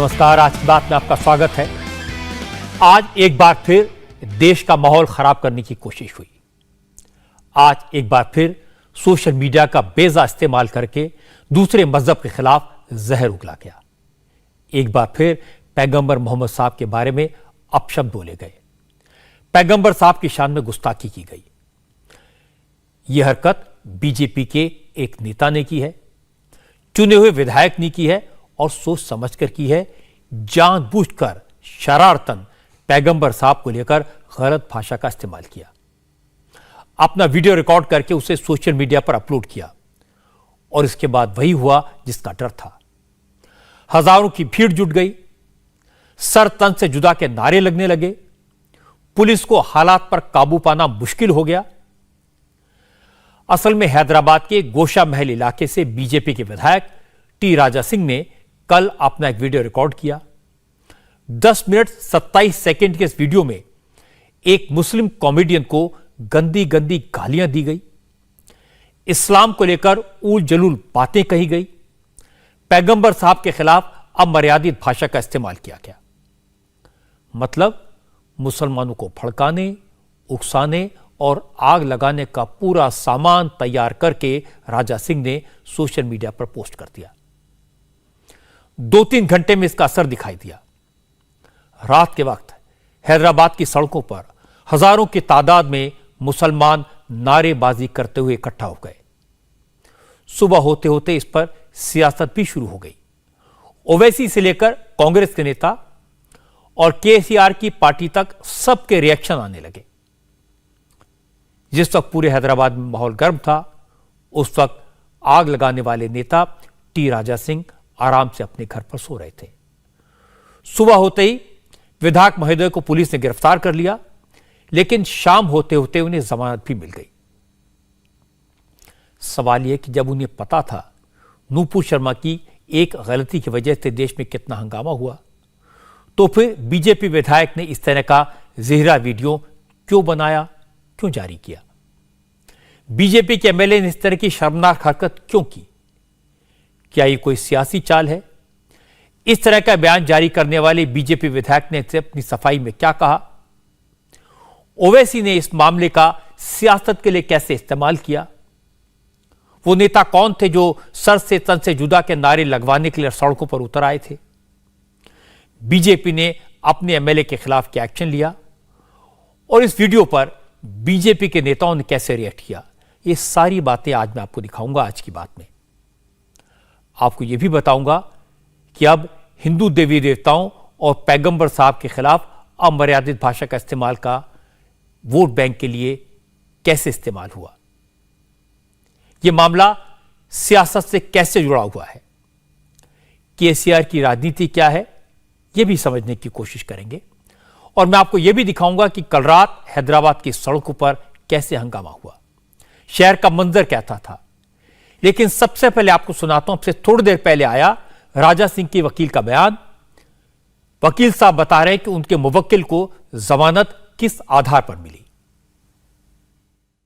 नमस्कार। आज की बात में आपका स्वागत है। आज एक बार फिर देश का माहौल खराब करने की कोशिश हुई। आज एक बार फिर सोशल मीडिया का बेजा इस्तेमाल करके दूसरे मजहब के खिलाफ जहर उगला गया। एक बार फिर पैगंबर मोहम्मद साहब के बारे में अपशब्द बोले गए। पैगंबर साहब की शान में गुस्ताखी की गई। यह हरकत बीजेपी के एक नेता ने की है, चुने हुए विधायक ने की है और सोच समझकर की है। जानबूझकर शरारतन पैगंबर साहब को लेकर गलत भाषा का इस्तेमाल किया, अपना वीडियो रिकॉर्ड करके उसे सोशल मीडिया पर अपलोड किया और इसके बाद वही हुआ जिसका डर था। हजारों की भीड़ जुट गई, सर तन से जुदा के नारे लगने लगे, पुलिस को हालात पर काबू पाना मुश्किल हो गया। असल में हैदराबाद के गोशा महल इलाके से बीजेपी के विधायक टी राजा सिंह ने कल अपना एक वीडियो रिकॉर्ड किया। 10 मिनट 27 सेकंड के इस वीडियो में एक मुस्लिम कॉमेडियन को गंदी गंदी गालियां दी गई, इस्लाम को लेकर ऊल जलूल बातें कही गई, पैगंबर साहब के खिलाफ अमर्यादित भाषा का इस्तेमाल किया गया। मतलब मुसलमानों को भड़काने, उकसाने और आग लगाने का पूरा सामान तैयार करके राजा सिंह ने सोशल मीडिया पर पोस्ट कर दिया। 2-3 घंटे में इसका असर दिखाई दिया। रात के वक्त हैदराबाद की सड़कों पर हजारों की तादाद में मुसलमान नारेबाजी करते हुए इकट्ठा हो गए। सुबह होते होते इस पर सियासत भी शुरू हो गई। ओवैसी से लेकर कांग्रेस के नेता और केसीआर की पार्टी तक सबके रिएक्शन आने लगे। जिस वक्त पूरे हैदराबाद में माहौल गर्म था, उस वक्त आग लगाने वाले नेता टी राजा सिंह आराम से अपने घर पर सो रहे थे। सुबह होते ही विधायक महोदय को पुलिस ने गिरफ्तार कर लिया, लेकिन शाम होते होते उन्हें जमानत भी मिल गई। सवाल यह कि जब उन्हें पता था नूपुर शर्मा की एक गलती की वजह से देश में कितना हंगामा हुआ, तो फिर बीजेपी विधायक ने इस तरह का ज़ेहरा वीडियो क्यों बनाया, क्यों जारी किया? बीजेपी के एमएलए ने इस तरह की शर्मनाक हरकत क्यों की? क्या ये कोई सियासी चाल है? इस तरह का बयान जारी करने वाले बीजेपी विधायक ने अपनी सफाई में क्या कहा? ओवैसी ने इस मामले का सियासत के लिए कैसे इस्तेमाल किया? वो नेता कौन थे जो सर से तन से जुदा के नारे लगवाने के लिए सड़कों पर उतर आए थे? बीजेपी ने अपने एमएलए के खिलाफ क्या एक्शन लिया और इस वीडियो पर बीजेपी के नेताओं ने कैसे रिएक्ट किया? ये सारी बातें आज मैं आपको दिखाऊंगा। आज की बात में आपको यह भी बताऊंगा कि अब हिंदू देवी देवताओं और पैगंबर साहब के खिलाफ अमर्यादित भाषा का इस्तेमाल का वोट बैंक के लिए कैसे इस्तेमाल हुआ। यह मामला सियासत से कैसे जुड़ा हुआ है, केसीआर की राजनीति क्या है, यह भी समझने की कोशिश करेंगे। और मैं आपको यह भी दिखाऊंगा कि कल रात हैदराबाद की सड़कों पर कैसे हंगामा हुआ, शहर का मंजर कैसा था। लेकिन सबसे पहले आपको सुनाता हूं, आपसे थोड़ी देर पहले आया राजा सिंह के वकील का बयान। वकील साहब बता रहे हैं कि उनके मुवक्किल को जमानत किस आधार पर मिली।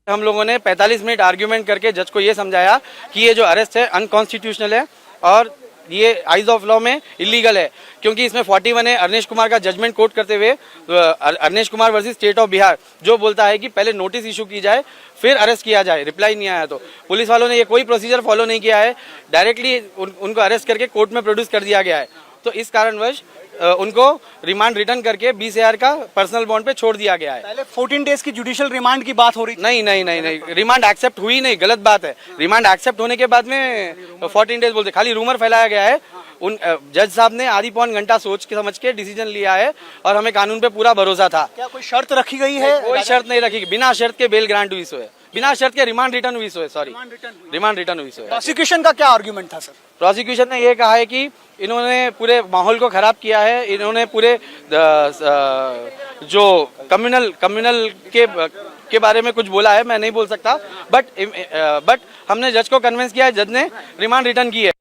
हम लोगों ने 45 मिनट आर्ग्यूमेंट करके जज को यह समझाया कि ये जो अरेस्ट है अनकॉन्स्टिट्यूशनल है और ये आइज ऑफ लॉ में इलीगल है, क्योंकि इसमें 41 है। अरनेश कुमार का जजमेंट कोट करते हुए Arnesh Kumar versus state of Bihar जो बोलता है कि पहले नोटिस इशू की जाए फिर अरेस्ट किया जाए। रिप्लाई नहीं आया तो पुलिस वालों ने ये कोई प्रोसीजर फॉलो नहीं किया है, डायरेक्टली उनको अरेस्ट करके कोर्ट में प्रोड्यूस कर दिया गया है। तो इस कारणवश उनको रिमांड रिटर्न करके 20,000 का पर्सनल बॉन्ड पे छोड़ दिया गया है। पहले 14 डेज की जुडिशियल रिमांड की बात हो रही थी। नहीं, रिमांड एक्सेप्ट हुई नहीं, गलत बात है। रिमांड एक्सेप्ट होने के बाद में 14 डेज बोलते, खाली रूमर फैलाया गया है। उन जज साहब ने आधी पौन घंटा सोच के समझ के डिसीजन लिया है और हमें कानून पे पूरा भरोसा था। क्या कोई शर्त रखी गई है? कोई शर्त नहीं रखी, बिना शर्त के बेल ग्रांट हुई सो है, बिना शर्त के रिमांड रिटर्न हुई सो है। सॉरी, रिमांड रिटर्न हुई सो है। प्रोसिक्यूशन का क्या आर्गुमेंट था सर? प्रोसिक्यूशन ने यह कहा है कि इन्होंने पूरे माहौल को खराब किया है, इन्होंने पूरे जो कम्युनल के बारे में कुछ बोला है, मैं नहीं बोल सकता, बट हमने जज को कन्विंस किया है, जज ने रिमांड रिटर्न की है।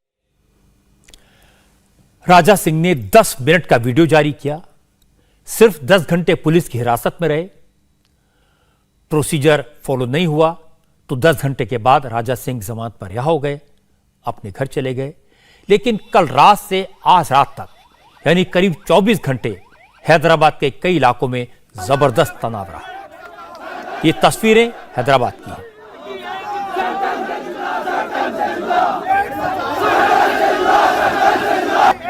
राजा सिंह ने 10 मिनट का वीडियो जारी किया, सिर्फ 10 घंटे पुलिस की हिरासत में रहे, प्रोसीजर फॉलो नहीं हुआ तो 10 घंटे के बाद राजा सिंह जमानत पर रिहा हो गए, अपने घर चले गए। लेकिन कल रात से आज रात तक यानी करीब 24 घंटे हैदराबाद के कई इलाकों में जबरदस्त तनाव रहा। ये तस्वीरें हैदराबाद की हैं।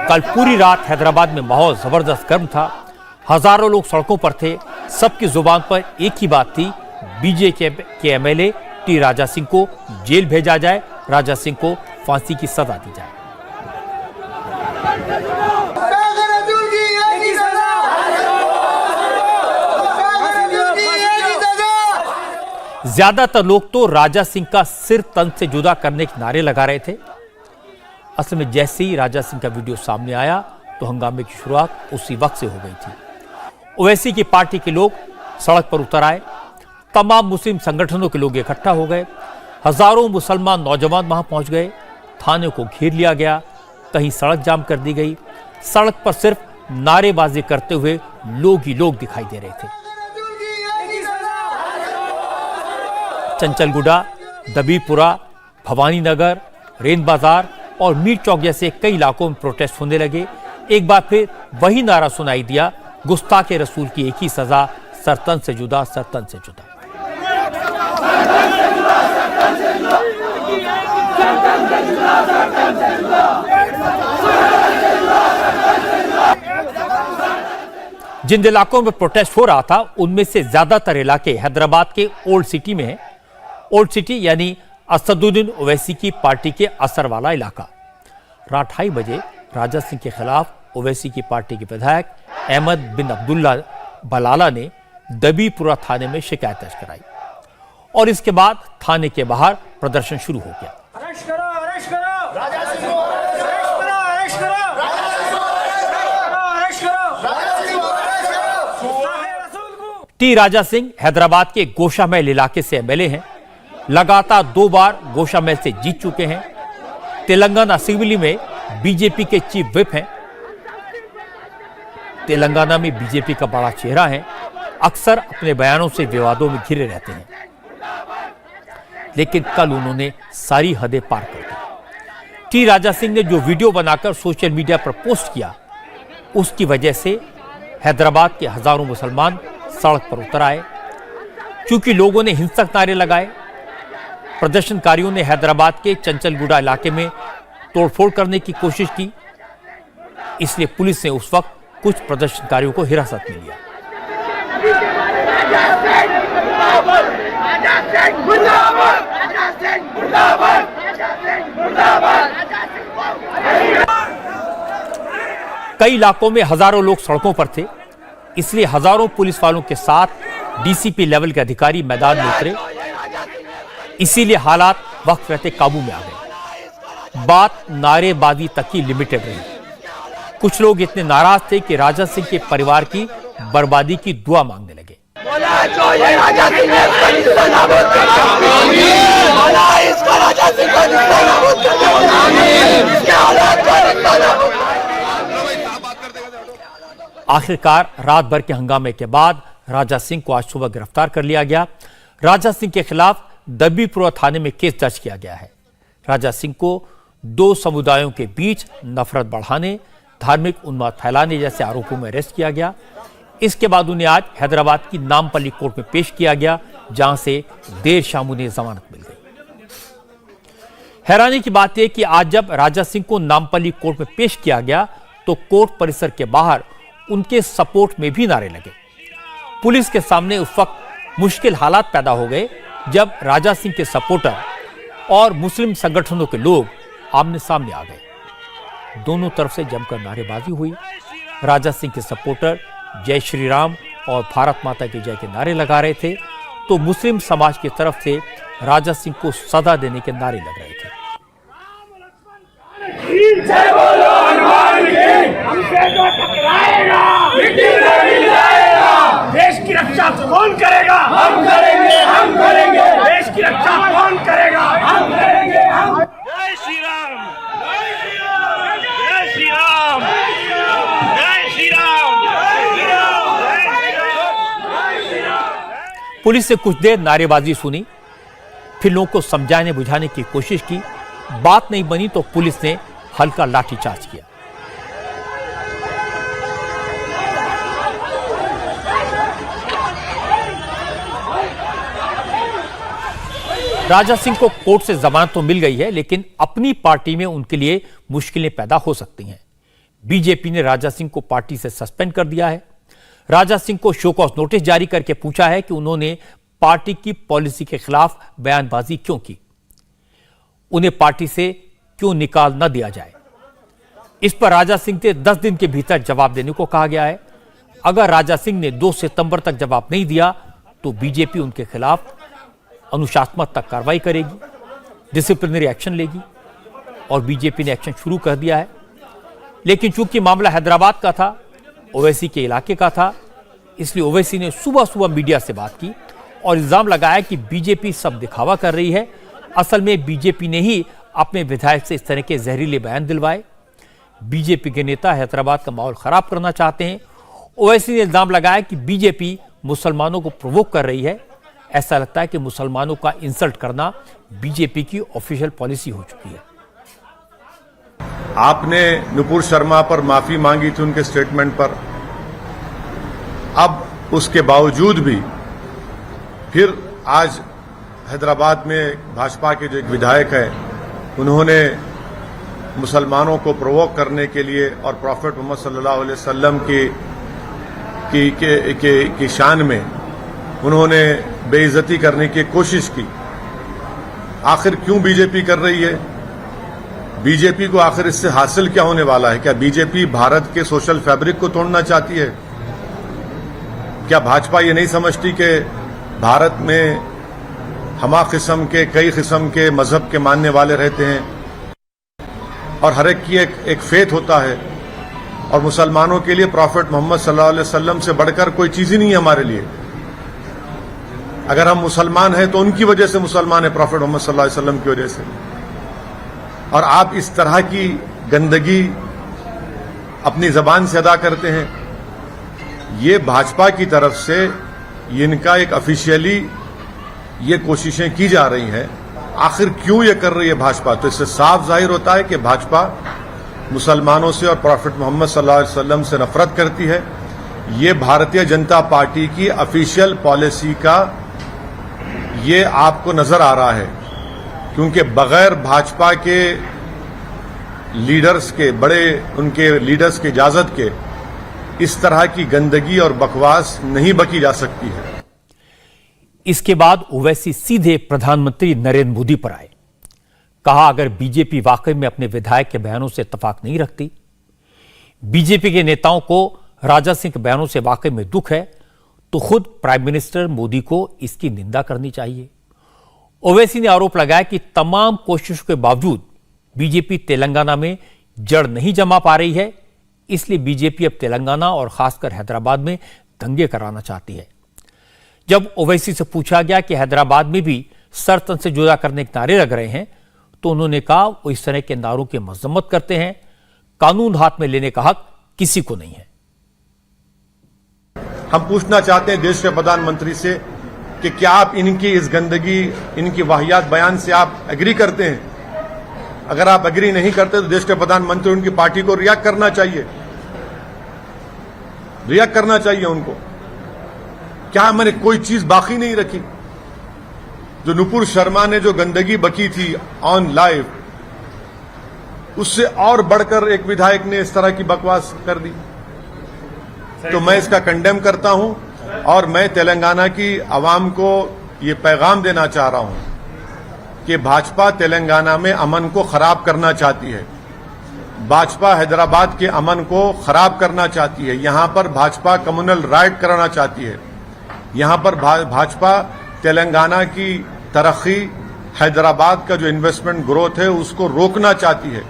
कल पूरी रात हैदराबाद में माहौल जबरदस्त गर्म था। हजारों लोग सड़कों पर थे। सबकी जुबान पर एक ही बात थी, बीजेपी के एमएलए टी राजा सिंह को जेल भेजा जाए, राजा सिंह को फांसी की सजा दी जाए। ज्यादातर लोग तो राजा सिंह का सिर तन से जुदा करने के नारे लगा रहे थे। असल में जैसे ही राजा सिंह का वीडियो सामने आया तो हंगामे की शुरुआत उसी वक्त से हो गई थी। ओवैसी की पार्टी के लोग सड़क पर उतर आए। तमाम मुस्लिम संगठनों के लोग इकट्ठा हो गए। हजारों मुसलमान नौजवान वहां पहुंच गए। थाने को घेर लिया गया। कहीं सड़क जाम कर दी गई। सड़क पर सिर्फ नारेबाजी करते हुए लोग ही लोग दिखाई दे रहे थे। चंचलगुडा, दबीपुरा, भवानी नगर, रेन बाजार और मीर चौक जैसे कई इलाकों में प्रोटेस्ट होने लगे। एक बार फिर वही नारा सुनाई दिया, गुस्ताखे रसूल की एक ही सजा, सरतन से जुदा, सरतन से जुदा। जिन इलाकों में प्रोटेस्ट हो रहा था उनमें से ज्यादातर इलाके हैदराबाद के ओल्ड सिटी में है। ओल्ड सिटी यानी असदुद्दीन ओवैसी की पार्टी के असर वाला इलाका। रात 2:30 बजे राजा सिंह के खिलाफ ओवैसी की पार्टी के विधायक अहमद बिन अब्दुल्ला बलाला ने दबीपुरा थाने में शिकायत दर्ज कराई और इसके बाद थाने के बाहर प्रदर्शन शुरू हो गया। टी राजा सिंह हैदराबाद के गोशामहल इलाके से एमएलए हैं। लगातार 2 बार गोशामहल से जीत चुके हैं। तेलंगाना असेंबली में बीजेपी के चीफ व्हिप हैं। तेलंगाना में बीजेपी का बड़ा चेहरा है। अक्सर अपने बयानों से विवादों में घिरे रहते हैं, लेकिन कल उन्होंने सारी हदें पार कर दी। टी राजा सिंह ने जो वीडियो बनाकर सोशल मीडिया पर पोस्ट किया, उसकी वजह से हैदराबाद के हजारों मुसलमान सड़क पर उतर आए। क्योंकि लोगों ने हिंसक नारे लगाए, प्रदर्शनकारियों ने हैदराबाद के चंचलगुडा इलाके में तोड़फोड़ करने की कोशिश की। इसलिए पुलिस ने उस वक्त कुछ प्रदर्शनकारियों को हिरासत में लिया। कई इलाकों में हजारों लोग सड़कों पर थे, इसलिए हजारों पुलिस वालों के साथ डीसीपी लेवल के अधिकारी मैदान में उतरे। इसीलिए हालात वक्त रहते काबू में आ गए। बात नारेबाजी तक ही लिमिटेड रही। कुछ लोग इतने नाराज थे कि राजा सिंह के परिवार की बर्बादी की दुआ मांगने लगे। आखिरकार रात भर के हंगामे के बाद राजा सिंह को आज सुबह गिरफ्तार कर लिया गया। राजा सिंह के खिलाफ दबीपुरा थाने में केस दर्ज किया गया है। राजा सिंह को 2 समुदायों के बीच नफरत बढ़ाने, धार्मिक उन्माद फैलाने जैसे आरोपों में अरेस्ट किया गया। इसके बाद उन्हें आज हैदराबाद की नामपल्ली कोर्ट में पेश किया गया, जहां से देर शाम उन्हें जमानत मिल गई। हैरानी की बात यह कि आज जब राजा सिंह को नामपल्ली कोर्ट में पेश किया गया तो कोर्ट परिसर के बाहर उनके सपोर्ट में भी नारे लगे। पुलिस के सामने उस वक्त मुश्किल हालात पैदा हो गए जब राजा सिंह के सपोर्टर और मुस्लिम संगठनों के लोग आमने सामने आ गए। दोनों तरफ से जमकर नारेबाजी हुई। राजा सिंह के सपोर्टर जय श्री राम और भारत माता की जय के नारे लगा रहे थे, तो मुस्लिम समाज की तरफ से राजा सिंह को सजा देने के नारे लग रहे थे। देश की रक्षा कौन करेगा? हम करेंगे, हम करेंगे। देश की रक्षा कौन करेगा? हम करेंगे, हम। जय श्री राम, जय श्री राम, जय श्री राम, जय श्री राम, जय श्री राम। पुलिस से कुछ देर नारेबाजी सुनी, फिर लोगों को समझाने बुझाने की कोशिश की। बात नहीं बनी तो पुलिस ने हल्का लाठीचार्ज किया। राजा सिंह को कोर्ट से जमानत तो मिल गई है, लेकिन अपनी पार्टी में उनके लिए मुश्किलें पैदा हो सकती हैं। बीजेपी ने राजा सिंह को पार्टी से सस्पेंड कर दिया है। राजा सिंह को शो कॉज नोटिस जारी करके पूछा है कि उन्होंने पार्टी की पॉलिसी के खिलाफ बयानबाजी क्यों की, उन्हें पार्टी से क्यों निकाल न दिया जाए। इस पर राजा सिंह से 10 दिन के भीतर जवाब देने को कहा गया है। अगर राजा सिंह ने 2 सितंबर तक जवाब नहीं दिया तो बीजेपी उनके खिलाफ अनुशासनात्मक कार्रवाई करेगी, डिसिप्लिनरी एक्शन लेगी, और बीजेपी ने एक्शन शुरू कर दिया है। लेकिन चूंकि मामला हैदराबाद का था, ओवैसी के इलाके का था, इसलिए ओवैसी ने सुबह सुबह मीडिया से बात की और इल्जाम लगाया कि बीजेपी सब दिखावा कर रही है। असल में बीजेपी ने ही अपने विधायक से इस तरह के जहरीले बयान दिलवाए। बीजेपी के नेता हैदराबाद का माहौल खराब करना चाहते हैं। ओवैसी ने इल्जाम लगाया कि बीजेपी मुसलमानों को प्रोवोक कर रही है। ऐसा लगता है कि मुसलमानों का इंसल्ट करना बीजेपी की ऑफिशियल पॉलिसी हो चुकी है। आपने नुपुर शर्मा पर माफी मांगी थी उनके स्टेटमेंट पर, अब उसके बावजूद भी फिर आज हैदराबाद में भाजपा के जो एक विधायक है, उन्होंने मुसलमानों को प्रोवोक करने के लिए और प्रॉफेट मोहम्मद सल्लल्लाहु अलैहि वसल्लम की शान में उन्होंने बेइज्जती करने की कोशिश की। आखिर क्यों बीजेपी कर रही है? बीजेपी को आखिर इससे हासिल क्या होने वाला है? क्या बीजेपी भारत के सोशल फैब्रिक को तोड़ना चाहती है? क्या भाजपा ये नहीं समझती कि भारत में हमा किस्म के कई किस्म के मजहब के मानने वाले रहते हैं और हर एक की एक फेथ होता है, और मुसलमानों के लिए प्रॉफेट मोहम्मद सल्लल्लाहु अलैहि वसल्लम से बढ़कर कोई चीज ही नहीं है हमारे लिए। अगर हम मुसलमान हैं तो उनकी वजह से मुसलमान है, प्रॉफेट मोहम्मद सल्लल्लाहु अलैहि वसल्लम की वजह से। और आप इस तरह की गंदगी अपनी जबान से अदा करते हैं। ये भाजपा की तरफ से इनका एक ऑफिशियली ये कोशिशें की जा रही हैं। आखिर क्यों ये कर रही है भाजपा? तो इससे साफ जाहिर होता है कि भाजपा मुसलमानों से और प्रॉफेट मोहम्मद सल्लल्लाहु अलैहि वसल्लम से नफरत करती है। ये भारतीय जनता पार्टी की ऑफिशियल पॉलिसी का ये आपको नजर आ रहा है, क्योंकि बगैर भाजपा के लीडर्स के, बड़े उनके लीडर्स की इजाजत के इस तरह की गंदगी और बकवास नहीं बकी जा सकती है। इसके बाद ओवैसी सीधे प्रधानमंत्री नरेंद्र मोदी पर आए। कहा, अगर बीजेपी वाकई में अपने विधायक के बयानों से इत्तेफाक नहीं रखती, बीजेपी के नेताओं को राजा सिंह के बयानों से वाकई में दुख है, तो खुद प्राइम मिनिस्टर मोदी को इसकी निंदा करनी चाहिए। ओवैसी ने आरोप लगाया कि तमाम कोशिशों के बावजूद बीजेपी तेलंगाना में जड़ नहीं जमा पा रही है, इसलिए बीजेपी अब तेलंगाना और खासकर हैदराबाद में दंगे कराना चाहती है। जब ओवैसी से पूछा गया कि हैदराबाद में भी सर तन से जुदा करने के नारे लग रहे हैं, तो उन्होंने कहा वो इस तरह के नारों की मजम्मत करते हैं। कानून हाथ में लेने का हक किसी को नहीं है। हम पूछना चाहते हैं देश के प्रधानमंत्री से कि क्या आप इनकी इस गंदगी, इनकी वाहियात बयान से आप एग्री करते हैं? अगर आप एग्री नहीं करते तो देश के प्रधानमंत्री उनकी पार्टी को रिएक्ट करना चाहिए, रिएक्ट करना चाहिए उनको। क्या मैंने कोई चीज बाकी नहीं रखी? जो नुपुर शर्मा ने जो गंदगी बकी थी ऑन लाइव, उससे और बढ़कर एक विधायक ने इस तरह की बकवास कर दी। तो मैं इसका कंडेम करता हूं और मैं तेलंगाना की आवाम को ये पैगाम देना चाह रहा हूं कि भाजपा तेलंगाना में अमन को खराब करना चाहती है। भाजपा हैदराबाद के अमन को खराब करना चाहती है। यहां पर भाजपा कम्युनल राइट कराना चाहती है। यहां पर भाजपा तेलंगाना की तरक्की, हैदराबाद का जो इन्वेस्टमेंट ग्रोथ है उसको रोकना चाहती है,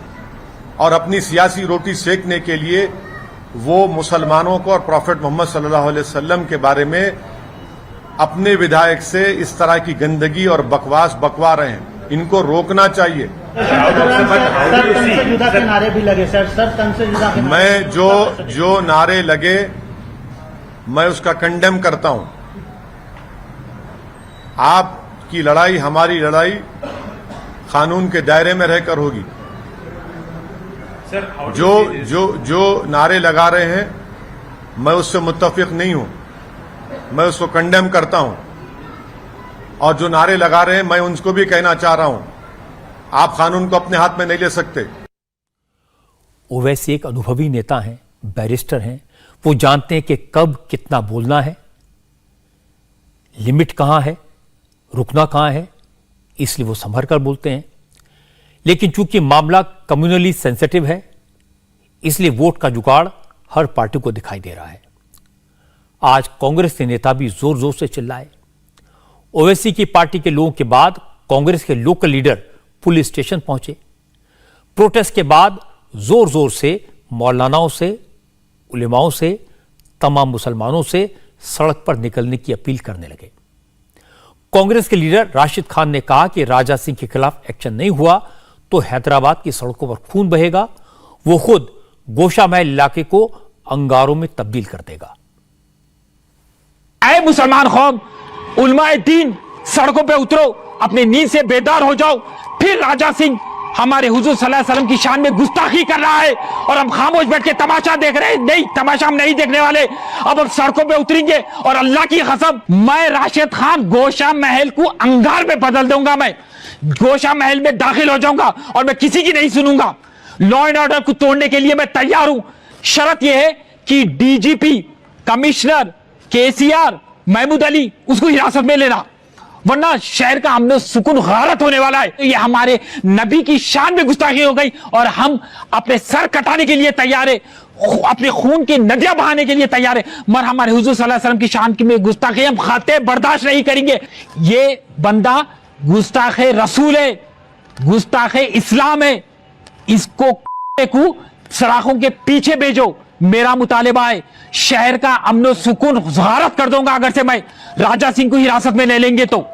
और अपनी सियासी रोटी सेकने के लिए वो मुसलमानों को और प्रॉफेट मोहम्मद सल्लल्लाहु अलैहि वसल्लम के बारे में अपने विधायक से इस तरह की गंदगी और बकवास बकवा रहे हैं। इनको रोकना चाहिए। नारे भी लगे सर, मैं जो नारे लगे मैं उसका कंडेम करता हूं। आपकी लड़ाई, हमारी लड़ाई कानून के दायरे में रहकर होगी। जो नारे लगा रहे हैं मैं उससे मुत्तफिक नहीं हूं, मैं उसको कंडेम करता हूं। और जो नारे लगा रहे हैं, मैं उनको भी कहना चाह रहा हूं, आप कानून को अपने हाथ में नहीं ले सकते। ओवैसी एक अनुभवी नेता हैं, बैरिस्टर हैं। वो जानते हैं कि कब कितना बोलना है, लिमिट कहां है, रुकना कहां है, इसलिए वो संभर कर बोलते हैं। लेकिन चूंकि मामला कम्युनली सेंसिटिव है, इसलिए वोट का जुगाड़ हर पार्टी को दिखाई दे रहा है। आज कांग्रेस के नेता भी जोर जोर से चिल्लाए। ओवैसी की पार्टी के लोगों के बाद कांग्रेस के लोकल लीडर पुलिस स्टेशन पहुंचे। प्रोटेस्ट के बाद जोर जोर से मौलानाओं से, उलेमाओं से, तमाम मुसलमानों से सड़क पर निकलने की अपील करने लगे। कांग्रेस के लीडर राशिद खान ने कहा कि राजा सिंह के खिलाफ एक्शन नहीं हुआ तो हैदराबाद की सड़कों पर खून बहेगा। वो खुद गोशा महल इलाके को अंगारों में तब्दील कर देगा। ऐ मुसलमान कौम, उलमाए दीन, सड़कों पे उतरो, अपनी नींद से बेदार हो जाओ। फिर राजा सिंह हमारे हुजूर सल्लल्लाहु अलैहि वसल्लम की शान में गुस्ताखी कर रहा है और हम खामोश बैठ के तमाशा देख रहे हैं। नहीं, तमाशा हम नहीं देखने वाले। अब हम सड़कों पे उतरेंगे और अल्लाह की कसम, मैं राशिद खान गोशा महल को अंगार में बदल दूंगा। मैं गोशा महल में दाखिल हो जाऊंगा और मैं किसी की नहीं सुनूंगा। लॉ एंड ऑर्डर को तोड़ने के लिए मैं तैयार हूं। शर्त यह है कि डीजीपी, कमिश्नर, केसीआर, महमूद अली, उसको हिरासत में लेना, वरना शहर का अमन सुकून गारत होने वाला है। ये हमारे नबी की शान में गुस्ताखी हो गई और हम अपने सर कटाने के लिए तैयार है, अपने खून की नदियां बहाने के लिए तैयार है, मगर हमारे हुजूर सल्लल्लाहु अलैहि वसल्लम की शान में गुस्ताखी हम खाते बर्दाश्त नहीं करेंगे। ये बंदा गुस्ताखे रसूल है, गुस्ताखे इस्लाम है। इसको सराखों के पीछे भेजो। मेरा मुतालिबा है, शहर का अमन सुकून गारत कर दूंगा अगर से मैं राजा सिंह को हिरासत में ले लेंगे तो।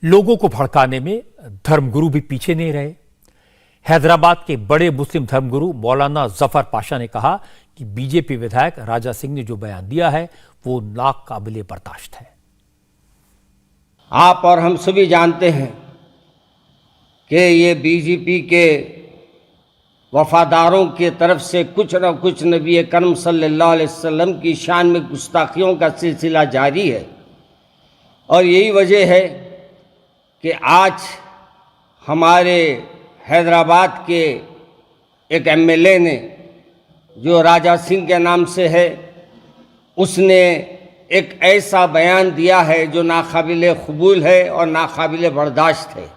लोगों को भड़काने में धर्मगुरु भी पीछे नहीं रहे। हैदराबाद के बड़े मुस्लिम धर्मगुरु मौलाना जफर पाशा ने कहा कि बीजेपी विधायक राजा सिंह ने जो बयान दिया है वो नाकाबिले बर्दाश्त है। आप और हम सभी जानते हैं कि ये बीजेपी के वफादारों की तरफ से कुछ न कुछ नबी करम सल्लल्लाहु अलैहि वसल्लम की शान में गुस्ताखियों का सिलसिला जारी है। और यही वजह है कि आज हमारे हैदराबाद के एक एमएलए ने, जो राजा सिंह के नाम से है, उसने एक ऐसा बयान दिया है जो नाकाबिले कबूल है और नाकाबिले बर्दाश्त है।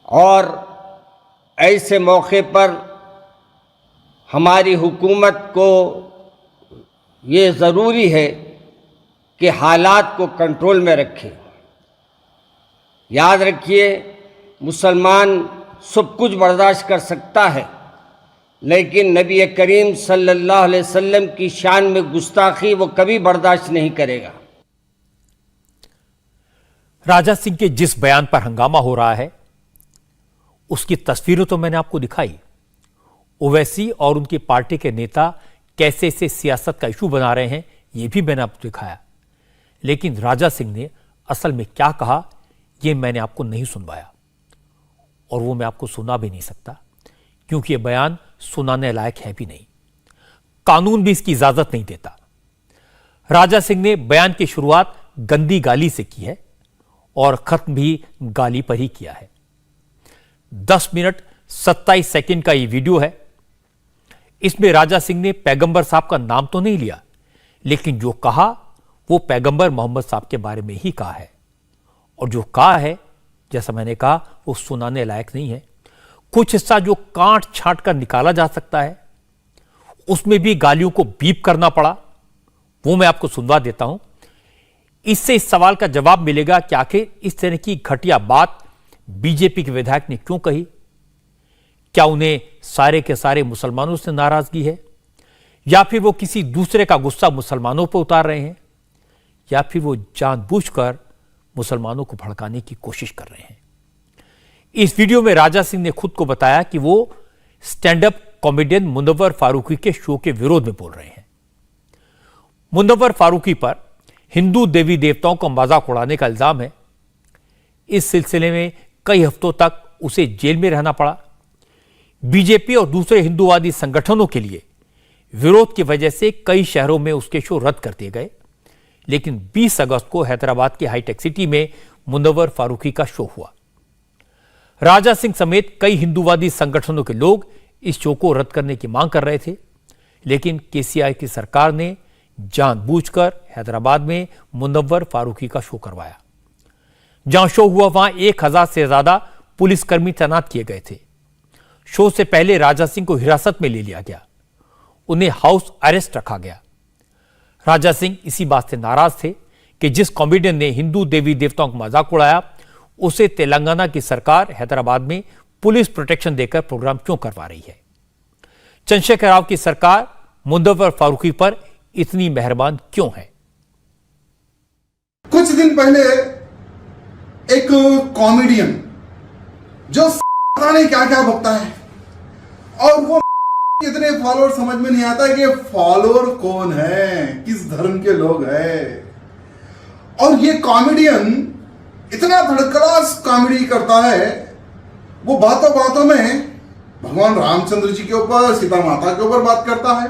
और ऐसे मौके पर हमारी हुकूमत को ये ज़रूरी है कि हालात को कंट्रोल में रखे। याद रखिए, मुसलमान सब कुछ बर्दाश्त कर सकता है, लेकिन नबी करीम सल्लल्लाहु अलैहि वसल्लम की शान में गुस्ताखी वो कभी बर्दाश्त नहीं करेगा। राजा सिंह के जिस बयान पर हंगामा हो रहा है उसकी तस्वीरें तो मैंने आपको दिखाई। ओवैसी और उनकी पार्टी के नेता कैसे इसे सियासत का इशू बना रहे हैं यह भी मैंने आपको दिखाया। लेकिन राजा सिंह ने असल में क्या कहा यह मैंने आपको नहीं सुनवाया, और वो मैं आपको सुना भी नहीं सकता क्योंकि यह बयान सुनाने लायक है भी नहीं। कानून भी इसकी इजाजत नहीं देता। राजा सिंह ने बयान की शुरुआत गंदी गाली से की है और खत्म भी गाली पर ही किया है। 10 मिनट 27 सेकंड का यह वीडियो है। इसमें राजा सिंह ने पैगंबर साहब का नाम तो नहीं लिया, लेकिन जो कहा वो पैगंबर मोहम्मद साहब के बारे में ही कहा है, और जो कहा है जैसा मैंने कहा वो सुनाने लायक नहीं है। कुछ हिस्सा जो काट छांट कर निकाला जा सकता है उसमें भी गालियों को बीप करना पड़ा, वो मैं आपको सुनवा देता हूं। इससे इस सवाल का जवाब मिलेगा कि आखिर इस तरह की घटिया बात बीजेपी के विधायक ने क्यों कही। क्या उन्हें सारे के सारे मुसलमानों से नाराजगी है, या फिर वो किसी दूसरे का गुस्सा मुसलमानों पर उतार रहे हैं, या फिर वो जानबूझकर मुसलमानों को भड़काने की कोशिश कर रहे हैं। इस वीडियो में राजा सिंह ने खुद को बताया कि वो stand up comedian Munawar Faruqui के शो के विरोध में बोल रहे हैं। मुनव्वर फारूकी पर हिंदू देवी देवताओं का मजाक उड़ाने का इल्जाम है। इस सिलसिले में कई हफ्तों तक उसे जेल में रहना पड़ा। बीजेपी और दूसरे हिंदूवादी संगठनों के लिए विरोध की वजह से कई शहरों में उसके शो रद्द कर दिए गए। लेकिन 20 अगस्त को हैदराबाद के हाईटेक सिटी में मुनव्वर फारूकी का शो हुआ। राजा सिंह समेत कई हिंदूवादी संगठनों के लोग इस शो को रद्द करने की मांग कर रहे थे, लेकिन केसीआई की सरकार ने जानबूझकर हैदराबाद में मुनव्वर फारूकी का शो करवाया। जहां शो हुआ वहां 1000 से ज्यादा पुलिसकर्मी तैनात किए गए थे। शो से पहले राजा सिंह को हिरासत में ले लिया गया, उन्हें हाउस अरेस्ट रखा गया। राजा सिंह इसी बात से नाराज थे कि जिस कॉमेडियन ने हिंदू देवी देवताओं का मजाक उड़ाया उसे तेलंगाना की सरकार हैदराबाद में पुलिस प्रोटेक्शन देकर प्रोग्राम क्यों करवा रही है। चंद्रशेखर राव की सरकार मुनव्वर फारूकी पर इतनी मेहरबान क्यों है। कुछ दिन पहले एक कॉमेडियन जो पता नहीं क्या क्या बकता है और वो इतने फॉलोअर समझ में नहीं आता कि फॉलोअर कौन है, किस धर्म के लोग हैं। और ये कॉमेडियन इतना थर्ड क्लास कॉमेडी करता है, वो बातों बातों में भगवान रामचंद्र जी के ऊपर, सीता माता के ऊपर बात करता है,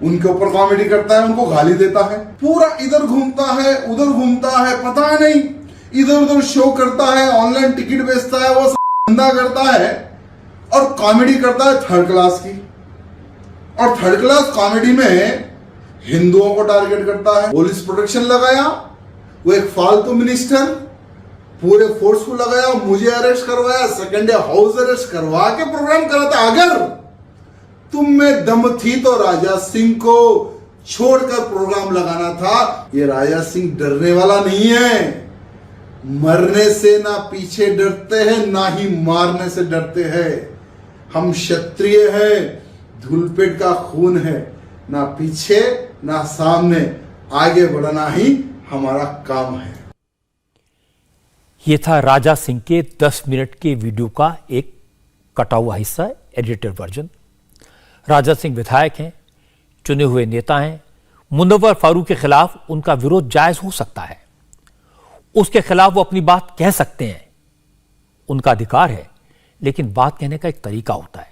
उनके ऊपर कॉमेडी करता है, उनको गाली देता है, पूरा इधर घूमता है उधर घूमता है, पता नहीं इधर उधर शो करता है, ऑनलाइन टिकट बेचता है, वो धंधा करता है और कॉमेडी करता है थर्ड क्लास की। और थर्ड क्लास कॉमेडी में हिंदुओं को टारगेट करता है। पुलिस प्रोटेक्शन लगाया, वो एक फालतू मिनिस्टर, पूरे फोर्स को लगाया, मुझे अरेस्ट करवाया, सेकेंड डे हाउस अरेस्ट करवा के प्रोग्राम कराता। अगर तुम में दम थी तो राजा सिंह को छोड़कर प्रोग्राम लगाना था। ये राजा सिंह डरने वाला नहीं है, मरने से ना पीछे डरते हैं ना ही मारने से डरते हैं। हम क्षत्रिय हैं, धूलपेट का खून है, ना पीछे ना सामने, आगे बढ़ना ही हमारा काम है। यह था राजा सिंह के 10 मिनट के वीडियो का एक कटा हुआ हिस्सा, एडिटेड वर्जन। राजा सिंह विधायक हैं, चुने हुए नेता हैं। मुनव्वर फारूक के खिलाफ उनका विरोध जायज हो सकता है, उसके खिलाफ वो अपनी बात कह सकते हैं, उनका अधिकार है, लेकिन बात कहने का एक तरीका होता है।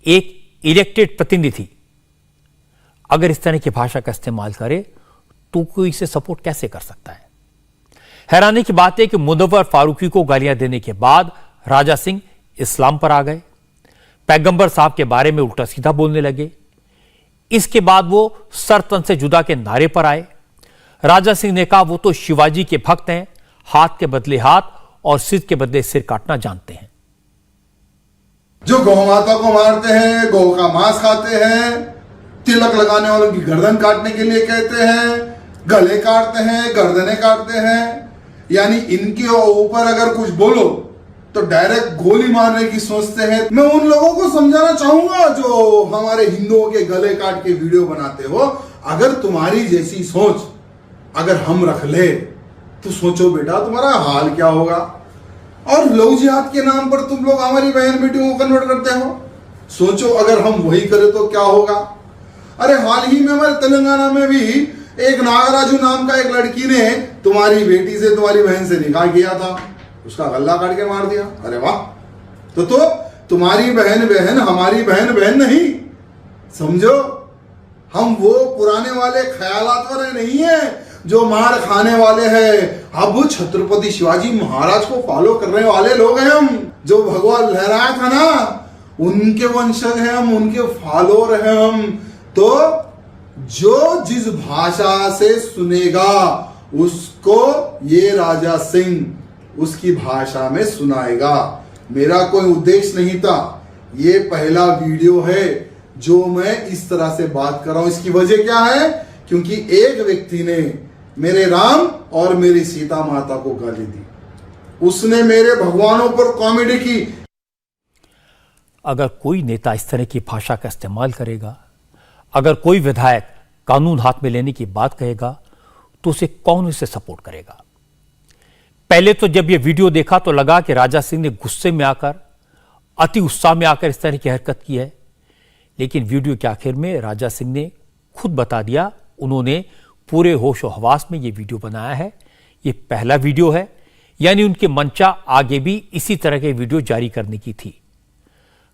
एक इलेक्टेड प्रतिनिधि अगर इस तरह की भाषा का इस्तेमाल करे तो कोई इसे सपोर्ट कैसे कर सकता है। हैरानी की बात है कि मुनव्वर फारूकी को गालियां देने के बाद राजा सिंह इस्लाम पर आ गए, पैगंबर साहब के बारे में उल्टा सीधा बोलने लगे। इसके बाद वो सर तन से जुदा के नारे पर आए। राजा सिंह ने कहा वो तो शिवाजी के भक्त हैं, हाथ के बदले हाथ और सिर के बदले सिर काटना जानते हैं। जो गौ माता को मारते हैं, गौ का मांस खाते हैं, तिलक लगाने वालों की गर्दन काटने के लिए कहते हैं, गले काटते हैं, गर्दनें काटते हैं, यानी इनके ऊपर अगर कुछ बोलो तो डायरेक्ट गोली मारने की सोचते हैं। मैं उन लोगों को समझाना चाहूंगा जो हमारे हिंदुओं के गले काट के वीडियो बनाते हो, अगर तुम्हारी जैसी सोच अगर हम रख ले तो सोचो बेटा तुम्हारा हाल क्या होगा। और लव जिहाद के नाम पर तुम लोग हमारी बहन बेटियों को कन्वर्ट करते हो, सोचो अगर हम वही करें तो क्या होगा। अरे हाल ही में हमारे तेलंगाना में भी एक नागराजू नाम का एक लड़की ने तुम्हारी बेटी से, तुम्हारी बहन से निकाह किया था, उसका गला काट के मार दिया। अरे वाह, तो तुम्हारी बहन बहन, हमारी बहन बहन नहीं, समझो हम वो पुराने वाले ख्यालात वाले नहीं है जो मार खाने वाले हैं। अब छत्रपति शिवाजी महाराज को फॉलो करने वाले लोग हैं हम, जो भगवान लहराया था ना उनके वंशज हैं हम, उनके फॉलोअर हैं हम। तो जो जिस भाषा से सुनेगा उसको ये राजा सिंह उसकी भाषा में सुनाएगा। मेरा कोई उद्देश्य नहीं था, ये पहला वीडियो है जो मैं इस तरह से बात कर रहा हूं। इसकी वजह क्या है? क्योंकि एक व्यक्ति ने मेरे राम और मेरी सीता माता को गाली दी, उसने मेरे भगवानों पर कॉमेडी की। अगर कोई नेता इस तरह की भाषा का इस्तेमाल करेगा, अगर कोई विधायक कानून हाथ में लेने की बात कहेगा, तो उसे कौन इसे सपोर्ट करेगा? पहले तो जब यह वीडियो देखा तो लगा कि राजा सिंह ने गुस्से में आकर, अति उत्साह में आकर इस तरह की हरकत की है, लेकिन वीडियो के आखिर में राजा सिंह ने खुद बता दिया, उन्होंने पूरे होश और हवास में यह वीडियो बनाया है। यह पहला वीडियो है, यानी उनके मंशा आगे भी इसी तरह के वीडियो जारी करने की थी।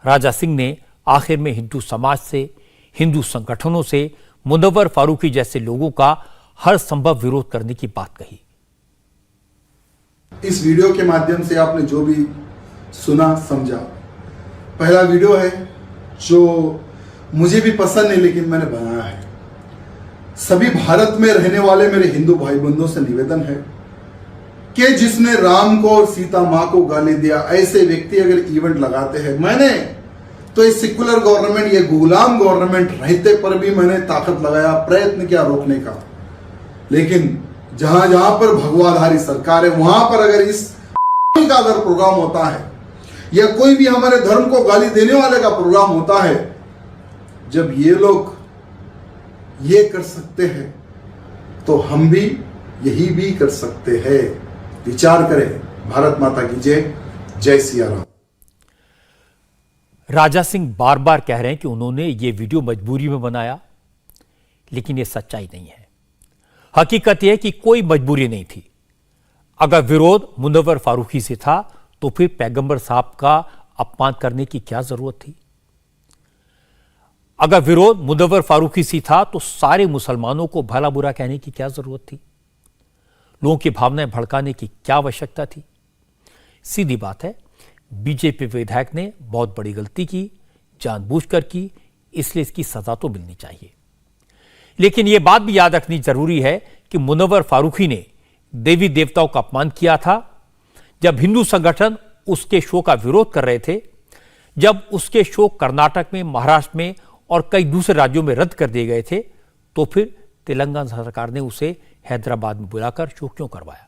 राजा सिंह ने आखिर में हिंदू समाज से, हिंदू संगठनों से मुनव्वर फारूकी जैसे लोगों का हर संभव विरोध करने की बात कही। इस वीडियो के माध्यम से आपने जो भी सुना समझा, पहला वीडियो है जो मुझे भी पसंद नहीं लेकिन मैंने बनाया है। सभी भारत में रहने वाले मेरे हिंदू भाई बंधुओं से निवेदन है कि जिसने राम को और सीता मां को गाली दिया, ऐसे व्यक्ति अगर इवेंट लगाते हैं, मैंने तो ये सेक्युलर गवर्नमेंट, ये गुलाम गवर्नमेंट रहते पर भी मैंने ताकत लगाया, प्रयत्न किया रोकने का, लेकिन जहां जहां पर भगवाधारी सरकार है वहां पर अगर इस का अगर प्रोग्राम होता है या कोई भी हमारे धर्म को गाली देने वाले का प्रोग्राम होता है, जब ये लोग ये कर सकते हैं तो हम भी यही भी कर सकते हैं। विचार करें। भारत माता की जय। जय सिया राम। राजा सिंह बार बार कह रहे हैं कि उन्होंने ये वीडियो मजबूरी में बनाया, लेकिन ये सच्चाई नहीं है। हकीकत यह है कि कोई मजबूरी नहीं थी। अगर विरोध मुनव्वर फारूकी से था तो फिर पैगंबर साहब का अपमान करने की क्या जरूरत थी? अगर विरोध मुनव्वर फारूकी से था तो सारे मुसलमानों को भला बुरा कहने की क्या जरूरत थी? लोगों की भावनाएं भड़काने की क्या आवश्यकता थी? सीधी बात है, बीजेपी विधायक ने बहुत बड़ी गलती की, जानबूझकर की, इसलिए इसकी सजा तो मिलनी चाहिए। लेकिन यह बात भी याद रखनी जरूरी है कि मुनव्वर फारूकी ने देवी देवताओं का अपमान किया था। जब हिंदू संगठन उसके शो का विरोध कर रहे थे, जब उसके शो कर्नाटक में, महाराष्ट्र में और कई दूसरे राज्यों में रद्द कर दिए गए थे, तो फिर तेलंगाना सरकार ने उसे हैदराबाद में बुलाकर शो क्यों करवाया?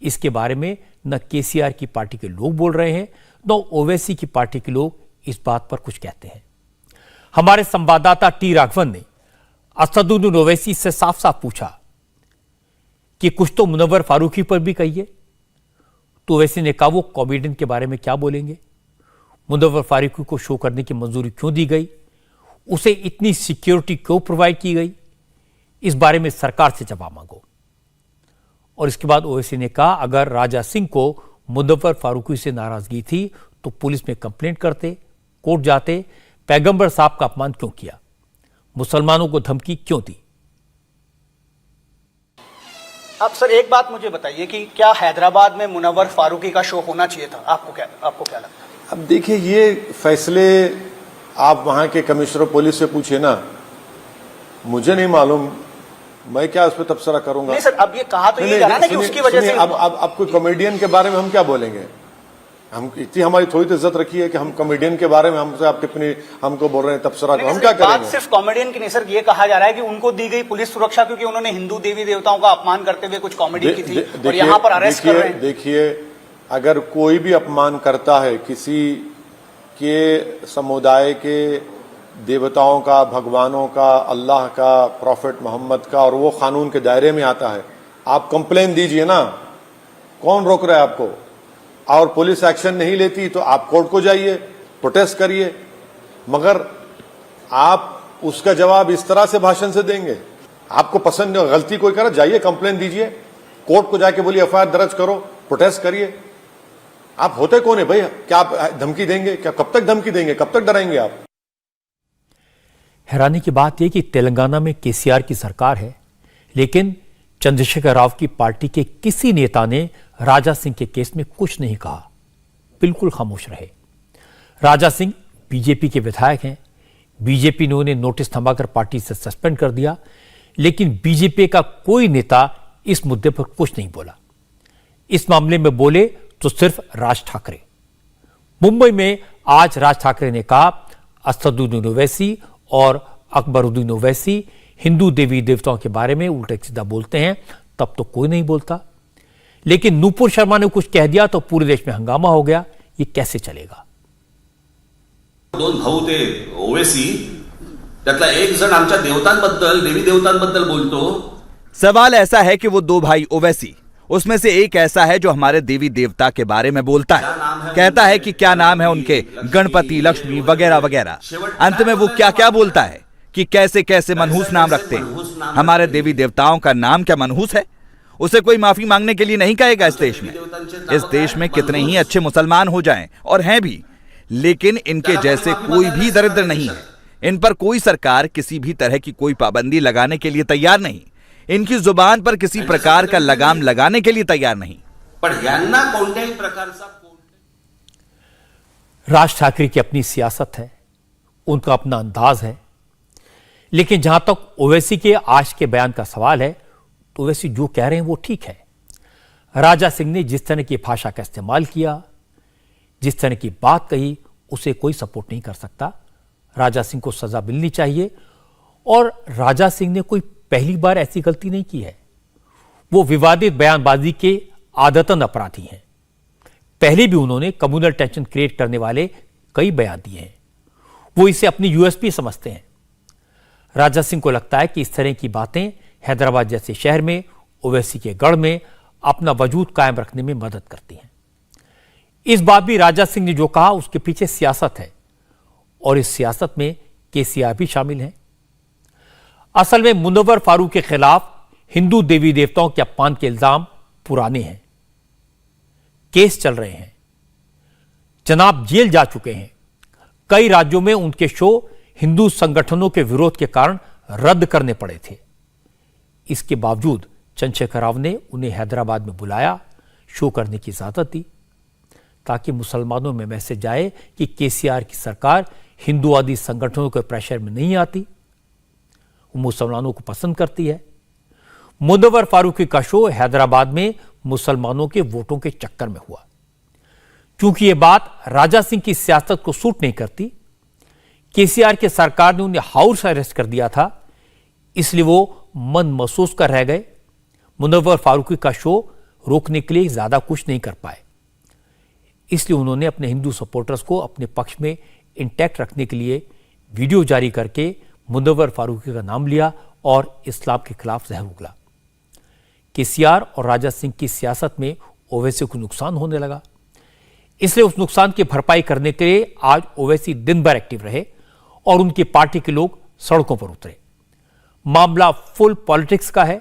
इसके बारे में न केसीआर की पार्टी के लोग बोल रहे हैं, न ओवैसी की पार्टी के लोग इस बात पर कुछ कहते हैं। हमारे संवाददाता टी राघवन ने असदुद्दीन ओवैसी से साफ साफ पूछा कि कुछ तो मुनव्वर फारूकी पर भी कहिए। तो ओवैसी ने कहा वो कॉमेडियन के बारे में क्या बोलेंगे? मुनव्वर फारूकी को शो करने की मंजूरी क्यों दी गई? उसे इतनी सिक्योरिटी क्यों प्रोवाइड की गई? इस बारे में सरकार से जवाब मांगो। और इसके बाद ओवैसी ने कहा अगर राजा सिंह को मुनव्वर फारूकी से नाराजगी थी तो पुलिस में कंप्लेंट करते, कोर्ट जाते। पैगंबर साहब का अपमान क्यों किया? मुसलमानों को धमकी क्यों दी? अब सर एक बात मुझे बताइए कि क्या हैदराबाद में मुनव्वर फारूकी का शो होना चाहिए था? आपको क्या लगता है? अब देखिए, ये फैसले आप वहां के कमिश्नर पुलिस से पूछिए ना, मुझे नहीं मालूम, मैं क्या उस पर तबसरा करूंगा? नहीं सर, अब ये कहा तो ये जा रहा है ना कि उसकी वजह से अब कोई कॉमेडियन के बारे में हम क्या बोलेंगे? हम इतनी हमारी थोड़ी तो इज्जत रखी है कि हम कॉमेडियन के बारे में हमसे आप टिप्पणी हमको बोल रहे हैं, तबसरा को हम क्या करेंगे? बात सिर्फ कॉमेडियन की नहीं सर, ये कहा जा रहा है कि उनको दी गई पुलिस सुरक्षा क्योंकि उन्होंने हिंदू देवी देवताओं का अपमान करते हुए कुछ कॉमेडी की थी और यहाँ पर अरेस्ट कर रहे हैं। देखिए, अगर कोई भी अपमान करता है किसी के समुदाय के देवताओं का, भगवानों का, अल्लाह का, प्रॉफिट मोहम्मद का, और वो कानून के दायरे में आता है, आप कंप्लेन दीजिए ना, कौन रोक रहा है आपको? और पुलिस एक्शन नहीं लेती तो आप कोर्ट को जाइए, प्रोटेस्ट करिए, मगर आप उसका जवाब इस तरह से भाषण से देंगे? आपको पसंद नहीं, गलती कोई करा, जाइए कंप्लेन दीजिए, कोर्ट को जाके बोलिए एफआईआर दर्ज करो, प्रोटेस्ट करिए। आप होते कौन है भाई? क्या आप धमकी देंगे? क्या कब तक धमकी देंगे? कब तक डराएंगे आप? हैरानी की बात यह कि तेलंगाना में केसीआर की सरकार है, लेकिन चंद्रशेखर राव की पार्टी के किसी नेता ने राजा सिंह के केस में कुछ नहीं कहा, बिल्कुल खामोश रहे। राजा सिंह बीजेपी के विधायक हैं, बीजेपी ने उन्हें नोटिस थमाकर पार्टी से सस्पेंड कर दिया, लेकिन बीजेपी का कोई नेता इस मुद्दे पर कुछ नहीं बोला। इस मामले में बोले तो सिर्फ राज ठाकरे। मुंबई में आज राज ठाकरे ने कहा असदुद्दीन ओवैसी और अकबरुद्दीन ओवैसी हिंदू देवी देवताओं के बारे में उल्टा सीधा बोलते हैं, तब तो कोई नहीं बोलता, लेकिन नूपुर शर्मा ने कुछ कह दिया तो पूरे देश में हंगामा हो गया। ये कैसे चलेगा? दोन भाऊ ते ओवैसी, त्यातला एक जण आमच्या देवतांबद्दल, देवी देवतांबद्दल बोलतो। सवाल ऐसा है कि वो दो भाई ओवैसी, उसमें से एक ऐसा है जो हमारे देवी देवता के बारे में बोलता है, कहता है कि क्या नाम है उनके, गणपति, लक्ष्मी वगैरह वगैरह। अंत में वो क्या क्या बोलता है कि कैसे कैसे मनहूस नाम रखते हैं। हमारे देवी देवताओं का नाम क्या मनहूस है? उसे कोई माफी मांगने के लिए नहीं कहेगा। इस देश में, इस देश में कितने ही अच्छे मुसलमान हो जाएं, और हैं भी, लेकिन इनके जैसे कोई भी दरिद्र नहीं है। इन पर कोई सरकार किसी भी तरह की कोई पाबंदी लगाने के लिए तैयार नहीं। इनकी जुबान पर किसी प्रकार का लगाम लगाने के लिए तैयार नहीं। पण यांना कोणत्याही प्रकारचा राज ठाकरे की अपनी सियासत है, उनका अपना अंदाज है, लेकिन जहां तक ओवैसी के आज के बयान का सवाल है तो ओवैसी जो कह रहे हैं वो ठीक है। राजा सिंह ने जिस तरह की भाषा का इस्तेमाल किया, जिस तरह की बात कही, उसे कोई सपोर्ट नहीं कर सकता। राजा सिंह को सजा मिलनी चाहिए और राजा सिंह ने कोई पहली बार ऐसी गलती नहीं की है। वो विवादित बयानबाजी के आदतन अपराधी हैं। पहले भी उन्होंने कम्युनल टेंशन क्रिएट करने वाले कई बयान दिए हैं। वो इसे अपनी यूएसपी समझते हैं। राजा सिंह को लगता है कि इस तरह की बातें हैदराबाद जैसे शहर में, ओवैसी के गढ़ में अपना वजूद कायम रखने में मदद करती हैं। इस बात भी राजा सिंह ने जो कहा उसके पीछे सियासत है और इस सियासत में केसीआर भी शामिल है। असल में मुनव्वर फारूक के खिलाफ हिंदू देवी देवताओं के अपमान के इल्जाम पुराने हैं, केस चल रहे हैं, जनाब जेल जा चुके हैं। कई राज्यों में उनके शो हिंदू संगठनों के विरोध के कारण रद्द करने पड़े थे। इसके बावजूद चंद्रशेखर राव ने उन्हें हैदराबाद में बुलाया, शो करने की इजाजत दी ताकि मुसलमानों में मैसेज जाए कि केसीआर की सरकार हिंदूवादी संगठनों के प्रेशर में नहीं आती, वो मुसलमानों को पसंद करती है। मुनव्वर फारूकी का शो हैदराबाद में मुसलमानों के वोटों के चक्कर में हुआ। क्योंकि यह बात राजा सिंह की सियासत को सूट नहीं करती, केसीआर की सरकार ने उन्हें हाउस अरेस्ट कर दिया था, इसलिए वो मन महसूस कर रह गए। मुनव्वर फारूकी का शो रोकने के लिए ज्यादा कुछ नहीं कर पाए, इसलिए उन्होंने अपने हिंदू सपोर्टर्स को अपने पक्ष में इंटैक्ट रखने के लिए वीडियो जारी करके मुनव्वर फारूकी का नाम लिया और इस्लाम के खिलाफ जहर उगला। केसीआर और राजा सिंह की सियासत में ओवैसी को नुकसान होने लगा, इसलिए उस नुकसान की भरपाई करने के लिए आज ओवैसी दिन भर एक्टिव रहे और उनकी पार्टी के लोग सड़कों पर उतरे। मामला फुल पॉलिटिक्स का है,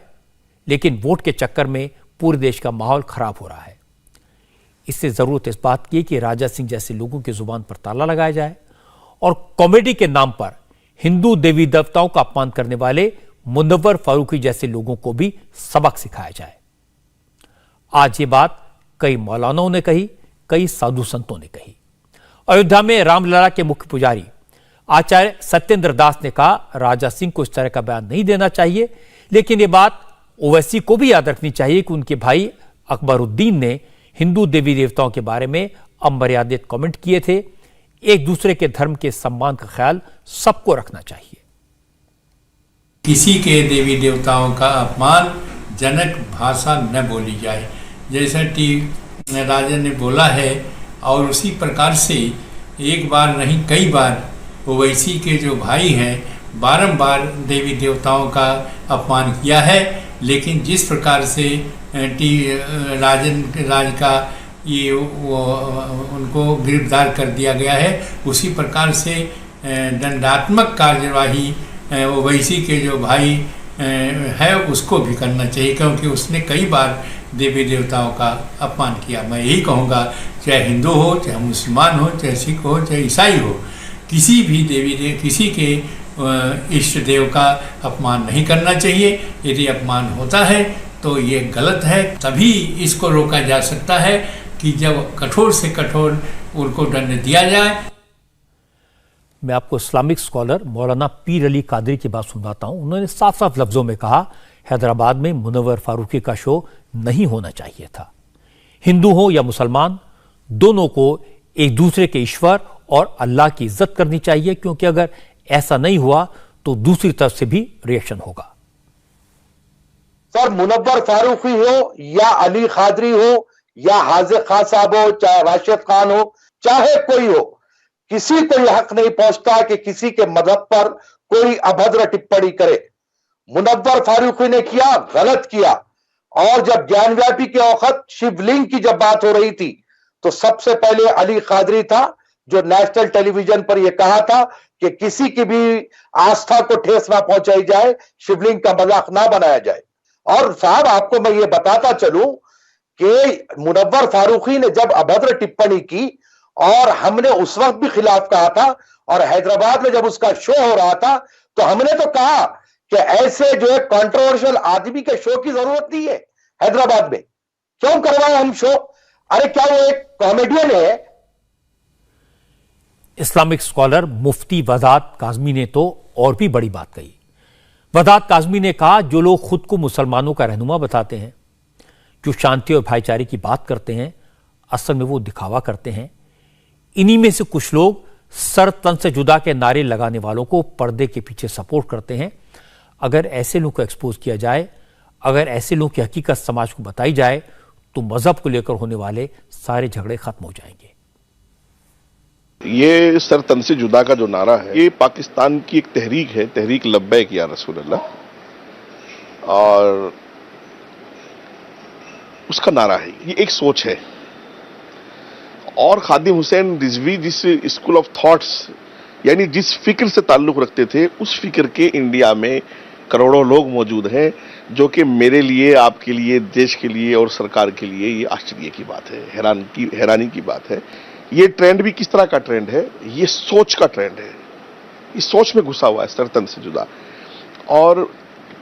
लेकिन वोट के चक्कर में पूरे देश का माहौल खराब हो रहा है। इससे जरूरत इस बात की कि राजा सिंह जैसे लोगों की जुबान पर ताला लगाया जाए और कॉमेडी के नाम पर हिंदू देवी देवताओं का अपमान करने वाले मुनव्वर फारूकी जैसे लोगों को भी सबक सिखाया जाए। आज ये बात कई मौलानाओं ने कही, कई साधु संतों ने कही। अयोध्या में रामलला के मुख्य पुजारी आचार्य सत्येंद्र दास ने कहा, राजा सिंह को इस तरह का बयान नहीं देना चाहिए, लेकिन यह बात ओवैसी को भी याद रखनी चाहिए कि उनके भाई अकबरुद्दीन ने हिंदू देवी देवताओं के बारे में अमर्यादित कमेंट किए थे। एक दूसरे के धर्म के सम्मान का ख्याल सबको रखना चाहिए। किसी के देवी देवताओं का अपमान जनक भाषा न बोली जाए, जैसा टी राजन ने बोला है, और उसी प्रकार से एक बार नहीं कई बार ओवैसी के जो भाई हैं बारंबार देवी देवताओं का अपमान किया है। लेकिन जिस प्रकार से टी राज का ये उनको गिरफ्तार कर दिया गया है, उसी प्रकार से दंडात्मक कार्यवाही ओवैसी के जो भाई है उसको भी करना चाहिए, क्योंकि उसने कई बार देवी देवताओं का अपमान किया। मैं यही कहूँगा, चाहे हिंदू हो, चाहे मुसलमान हो, चाहे सिख हो, चाहे ईसाई हो, किसी भी किसी के इष्ट देव का अपमान नहीं करना चाहिए। यदि अपमान होता है तो ये गलत है। तभी इसको रोका जा सकता है कि जब कठोर से कठोर उनको दंड दिया जाए। मैं आपको इस्लामिक स्कॉलर मौलाना पीर अली कादरी की बात सुनाता हूं। उन्होंने साफ साफ लफ्जों में कहा, हैदराबाद में मुनव्वर फारूकी का शो नहीं होना चाहिए था। हिंदू हो या मुसलमान, दोनों को एक दूसरे के ईश्वर और अल्लाह की इज्जत करनी चाहिए, क्योंकि अगर ऐसा नहीं हुआ तो दूसरी तरफ से भी रिएक्शन होगा। सर, मुनव्वर फारूकी हो या अली कादरी हो या हाजिर खान साहब हो, चाहे राशिद खान हो, चाहे कोई हो, किसी को यह हक नहीं पहुंचता कि किसी के मजहब पर कोई अभद्र टिप्पणी करे। मुनव्वर फारूकी ने किया, गलत किया। और जब ज्ञानव्यापी के वक्त शिवलिंग की जब बात हो रही थी तो सबसे पहले अली कादरी था जो नेशनल टेलीविजन पर यह कहा था कि किसी की भी आस्था को ठेस ना पहुंचाई जाए, शिवलिंग का मजाक ना बनाया जाए। और साहब, आपको मैं ये बताता चलूं कि मुनव्वर फारूकी ने जब अभद्र टिप्पणी की और हमने उस वक्त भी खिलाफ कहा था, और हैदराबाद में जब उसका शो हो रहा था तो हमने तो कहा कि ऐसे जो है कंट्रोवर्शियल आदमी के शो की जरूरत नहीं है हैदराबाद में। क्यों करवाए हम शो? अरे क्या वो एक कॉमेडियन है? इस्लामिक स्कॉलर मुफ्ती वदात काज़मी ने तो और भी बड़ी बात कही। वदात काज़मी ने कहा, जो लोग खुद को मुसलमानों का रहनुमा बताते हैं, जो शांति और भाईचारे की बात करते हैं, असल में वो दिखावा करते हैं। इन्हीं में से कुछ लोग सर तन से जुदा के नारे लगाने वालों को पर्दे के पीछे सपोर्ट करते हैं। अगर ऐसे लोगों को एक्सपोज किया जाए, अगर ऐसे लोगों की हकीकत समाज को बताई जाए, तो मजहब को लेकर होने वाले सारे झगड़े खत्म हो जाएंगे। ये सर तन से जुदा का जो नारा है, ये पाकिस्तान की एक तहरीक है, तहरीक लब्बैक या रसूल अल्लाह, और उसका नारा है, ये एक सोच है। और खादिम हुसैन रिजवी जिस स्कूल ऑफ थॉट्स यानी जिस फिक्र से ताल्लुक रखते थे, उस फिक्र के इंडिया में करोड़ों लोग मौजूद हैं, जो कि मेरे लिए, आपके लिए, देश के लिए और सरकार के लिए ये आश्चर्य की बात है, हैरानी की बात है। ये ट्रेंड भी किस तरह का ट्रेंड है? ये सोच का ट्रेंड है। इस सोच में घुसा हुआ है सर तन से जुदा। और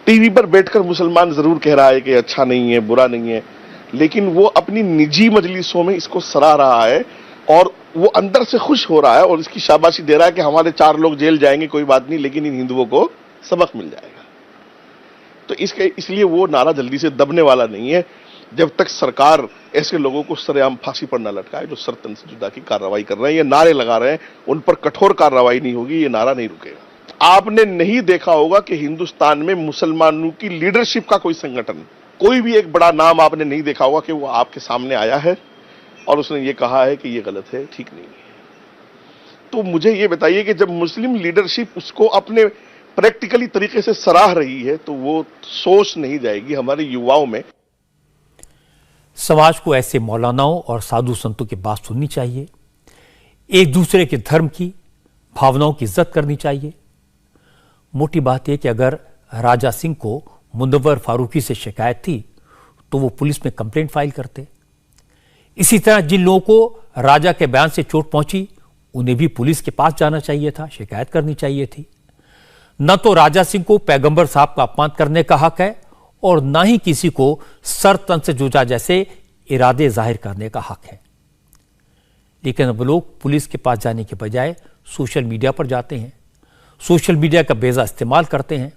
टीवी पर बैठकर मुसलमान जरूर कह रहा है कि अच्छा नहीं है, बुरा नहीं है, लेकिन वो अपनी निजी मजलिसों में इसको सराह रहा है और वो अंदर से खुश हो रहा है और इसकी शाबाशी दे रहा है कि हमारे 4 लोग जेल जाएंगे, कोई बात नहीं, लेकिन इन हिंदुओं को सबक मिल जाएगा। तो इसलिए वो नारा जल्दी से दबने वाला नहीं है जब तक सरकार ऐसे लोगों को सरेआम फांसी पर न लटकाए जो सर तन से जुदा की कार्रवाई कर रहे हैं, ये नारे लगा रहे हैं, उन पर कठोर कार्रवाई नहीं होगी, ये नारा नहीं रुकेगा। आपने नहीं देखा होगा कि हिंदुस्तान में मुसलमानों की लीडरशिप का कोई संगठन, कोई भी एक बड़ा नाम आपने नहीं देखा होगा कि वो आपके सामने आया है और उसने ये कहा है कि ये गलत है, ठीक नहीं है। तो मुझे ये बताइए कि जब मुस्लिम लीडरशिप उसको अपने प्रैक्टिकली तरीके से सराह रही है, तो वो सोच नहीं जाएगी हमारे युवाओं में। समाज को ऐसे मौलानाओं और साधु संतों की बात सुननी चाहिए, एक दूसरे के धर्म की भावनाओं की इज्जत करनी चाहिए। मोटी बात यह कि अगर राजा सिंह को मुनव्वर फारूकी से शिकायत थी तो वो पुलिस में कंप्लेंट फाइल करते। इसी तरह जिन लोगों को राजा के बयान से चोट पहुंची, उन्हें भी पुलिस के पास जाना चाहिए था, शिकायत करनी चाहिए थी। न तो राजा सिंह को पैगंबर साहब का अपमान करने का हक है और न ही किसी को सर तन से जुदा जैसे इरादे जाहिर करने का हक है। लेकिन अब लोग पुलिस के पास जाने के बजाय सोशल मीडिया पर जाते हैं, सोशल मीडिया का बेजा इस्तेमाल करते हैं।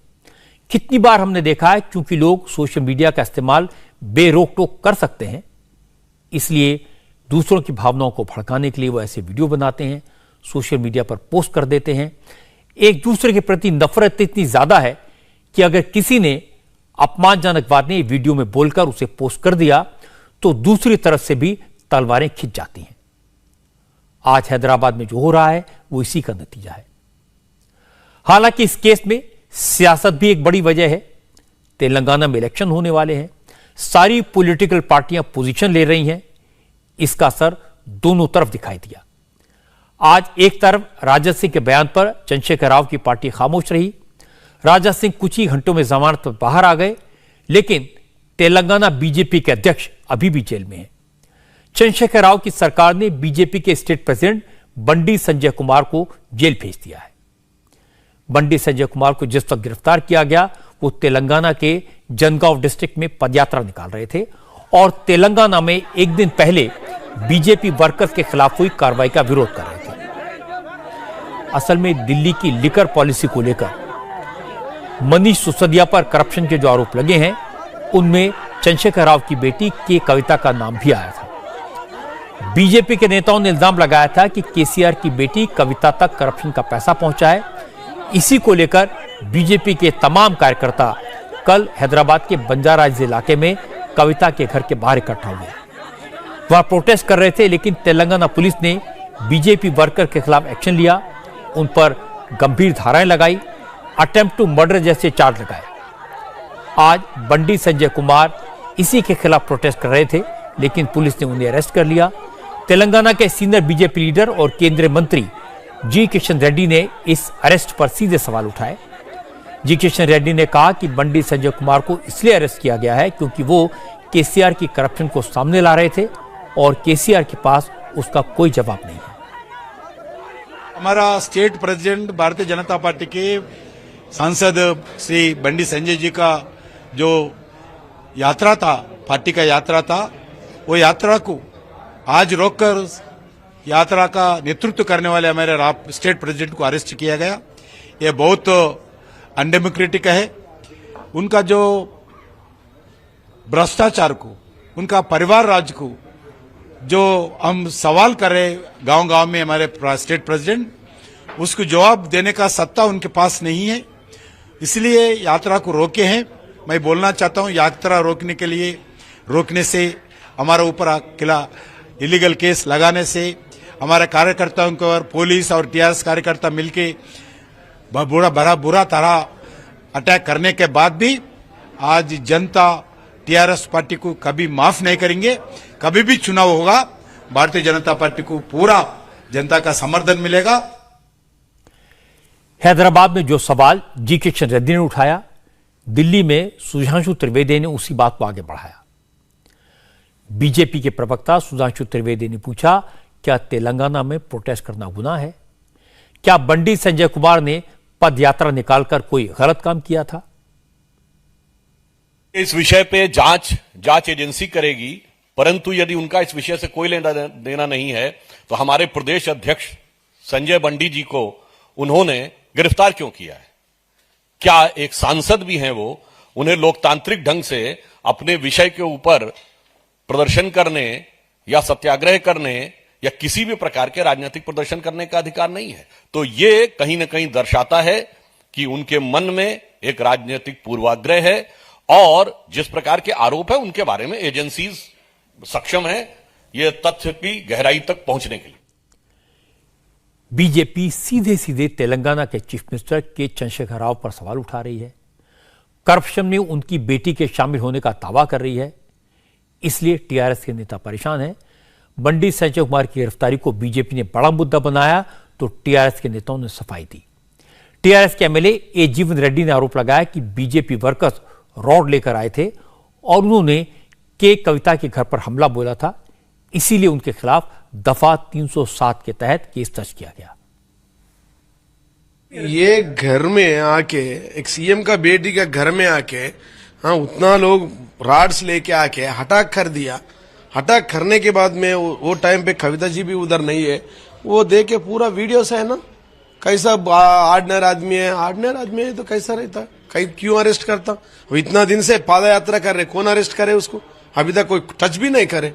कितनी बार हमने देखा है, क्योंकि लोग सोशल मीडिया का इस्तेमाल बेरोक टोक कर सकते हैं, इसलिए दूसरों की भावनाओं को भड़काने के लिए वो ऐसे वीडियो बनाते हैं, सोशल मीडिया पर पोस्ट कर देते हैं। एक दूसरे के प्रति नफरत इतनी ज्यादा है कि अगर किसी ने अपमानजनक बातें वीडियो में बोलकर उसे पोस्ट कर दिया तो दूसरी तरफ से भी तलवारें खिंच जाती हैं। आज हैदराबाद में जो हो रहा है वो इसी का नतीजा है। हालांकि इस केस में सियासत भी एक बड़ी वजह है। तेलंगाना में इलेक्शन होने वाले हैं, सारी पॉलिटिकल पार्टियां पोजीशन ले रही हैं, इसका असर दोनों तरफ दिखाई दिया। आज एक तरफ राजा सिंह के बयान पर चंद्रशेखर राव की पार्टी खामोश रही। राजा सिंह कुछ ही घंटों में जमानत पर बाहर आ गए, लेकिन तेलंगाना बीजेपी के अध्यक्ष अभी भी जेल में हैं। चंद्रशेखर राव की सरकार ने बीजेपी के स्टेट प्रेसिडेंट बंडी संजय कुमार को जेल भेज दिया है। बंडी संजय कुमार को जिस वक्त गिरफ्तार किया गया, वो तेलंगाना के जनगांव डिस्ट्रिक्ट में पदयात्रा निकाल रहे थे और तेलंगाना में एक दिन पहले बीजेपी वर्कर्स के खिलाफ हुई कार्रवाई का विरोध कर रहे थे। असल में दिल्ली की लिकर पॉलिसी को लेकर मनीष सिसोदिया पर करप्शन के जो आरोप लगे हैं, उनमें चंद्रशेखर राव की बेटी के कविता का नाम भी आया था। बीजेपी के नेताओं ने इल्जाम लगाया था कि केसीआर की बेटी कविता तक करप्शन का पैसा पहुंचा है। इसी को लेकर बीजेपी के तमाम कार्यकर्ता कल हैदराबाद के बंजाराज इलाके में कविता के घर के बाहर इकट्ठा हुए, वहां प्रोटेस्ट कर रहे थे। लेकिन तेलंगाना पुलिस ने बीजेपी वर्कर के खिलाफ एक्शन लिया, उन पर गंभीर धाराएं लगाई, अटेम्प्ट टू मर्डर जैसे चार्ज लगाए। आज बंडी संजय कुमार इसी के खिलाफ प्रोटेस्ट कर रहे थे, लेकिन पुलिस ने उन्हें अरेस्ट कर लिया। तेलंगाना के सीनियर बीजेपी लीडर और केंद्रीय मंत्री जी किशन रेड्डी ने इस अरेस्ट पर सीधे सवाल उठाए। जी किशन रेड्डी ने कहा कि बंडी संजय कुमार को इसलिए अरेस्ट किया गया है क्योंकि वो केसीआर की करप्शन को सामने ला रहे थे और केसीआर के पास उसका कोई जवाब नहीं है। हमारा state president Bharatiya Janata party के सांसद श्री बंडी संजय जी का जो यात्रा था, पार्टी का यात्रा था, वो यात्रा को आज रोककर यात्रा का नेतृत्व करने वाले हमारे स्टेट प्रेसिडेंट को अरेस्ट किया गया। ये बहुत अनडेमोक्रेटिक है। उनका जो भ्रष्टाचार को, उनका परिवार राज को जो हम सवाल कर रहे गांव गांव में हमारे स्टेट प्रेसिडेंट, उसको जवाब देने का सत्ता उनके पास नहीं है, इसलिए यात्रा को रोके हैं। मैं बोलना चाहता हूं, यात्रा रोकने से हमारे ऊपर अकेला इलीगल केस लगाने से हमारे कार्यकर्ताओं को और पुलिस और टीआरएस कार्यकर्ता मिलके बुरा तरह अटैक करने के बाद भी आज जनता टीआरएस पार्टी को कभी माफ नहीं करेंगे। कभी भी चुनाव होगा, भारतीय जनता पार्टी को पूरा जनता का समर्थन मिलेगा। हैदराबाद में जो सवाल जी किशन रेड्डी ने उठाया, दिल्ली में सुधांशु त्रिवेदी ने उसी बात को आगे बढ़ाया। बीजेपी के प्रवक्ता सुधांशु त्रिवेदी ने पूछा, क्या तेलंगाना में प्रोटेस्ट करना गुनाह है? क्या बंडी संजय कुमार ने पदयात्रा निकालकर कोई गलत काम किया था? इस विषय पे जांच एजेंसी करेगी, परंतु यदि उनका इस विषय से कोई लेना देना नहीं है तो हमारे प्रदेश अध्यक्ष संजय बंडी जी को उन्होंने गिरफ्तार क्यों किया है? क्या एक सांसद भी हैं वो, उन्हें लोकतांत्रिक ढंग से अपने विषय के ऊपर प्रदर्शन करने या सत्याग्रह करने या किसी भी प्रकार के राजनीतिक प्रदर्शन करने का अधिकार नहीं है? तो ये कहीं ना कहीं दर्शाता है कि उनके मन में एक राजनीतिक पूर्वाग्रह है और जिस प्रकार के आरोप है उनके बारे में एजेंसीज सक्षम है ये तथ्य की गहराई तक पहुंचने के लिए। बीजेपी सीधे सीधे तेलंगाना के चीफ मिनिस्टर के चंद्रशेखर राव पर सवाल उठा रही है। करप्शन में उनकी बेटी के शामिल होने का दावा कर रही है, इसलिए टीआरएस के नेता परेशान हैं। बंडी संजय कुमार की गिरफ्तारी को बीजेपी ने बड़ा मुद्दा बनाया तो टीआरएस के नेताओं ने सफाई दी। टीआरएस के एमएलए ए जीवन रेड्डी ने आरोप लगाया कि बीजेपी वर्कर्स रॉड लेकर आए थे और उन्होंने के कविता के घर पर हमला बोला था, इसीलिए उनके खिलाफ दफा 307 के तहत केस दर्ज किया गया। ये घर में आके, एक सीएम का बेटी का घर में आके, हाँ, उतना लोग राड्स लेके आके अटैक कर दिया। अटैक करने के बाद में वो टाइम पे कविता जी भी उधर नहीं है, वो देख के पूरा वीडियो से है ना, कैसा ऑर्डिनरी आदमी है तो कैसा रहता, कहीं क्यों अरेस्ट करता? वो इतना दिन से पाद यात्रा कर रहे, कौन अरेस्ट करे उसको? अभी तक कोई टच भी नहीं करे।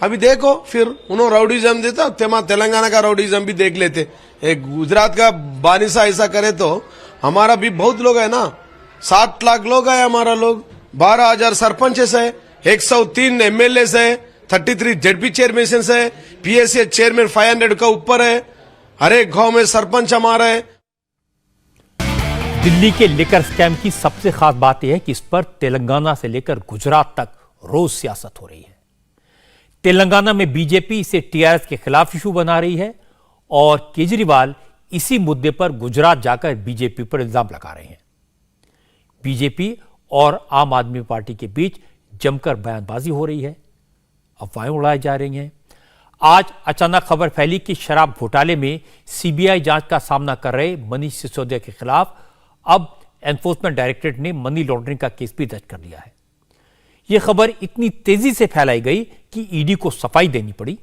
अभी देखो फिर उन्होंने राउडीजम देता, तेलंगाना का राउडीजम भी देख लेते। एक गुजरात का बानिसा ऐसा करे तो हमारा भी बहुत लोग है ना, 7 लाख लोग है हमारा लोग, 12,000 सरपंच है, 103 एमएलए है, 33 जेडपी चेयरमैन है, पीएससी चेयरमैन 500 का ऊपर है, हर एक गांव में सरपंच हमारा है। दिल्ली के लिकर स्कैम की सबसे खास बात यह है कि इस पर तेलंगाना से लेकर गुजरात तक रोज सियासत हो रही है। तेलंगाना में बीजेपी इसे टीआरएस के खिलाफ इशू बना रही है और केजरीवाल इसी मुद्दे पर गुजरात जाकर बीजेपी पर इल्जाम लगा रहे हैं। बीजेपी और आम आदमी पार्टी के बीच जमकर बयानबाजी हो रही है, अफवाहें उड़ाई जा रही हैं। आज अचानक खबर फैली कि शराब घोटाले में सीबीआई जांच का सामना कर रहे मनीष सिसोदिया के खिलाफ अब एनफोर्समेंट डायरेक्टरेट ने मनी लॉन्ड्रिंग का केस भी दर्ज कर लिया है। यह खबर इतनी तेजी से फैलाई गई कि ईडी को सफाई देनी पड़ी।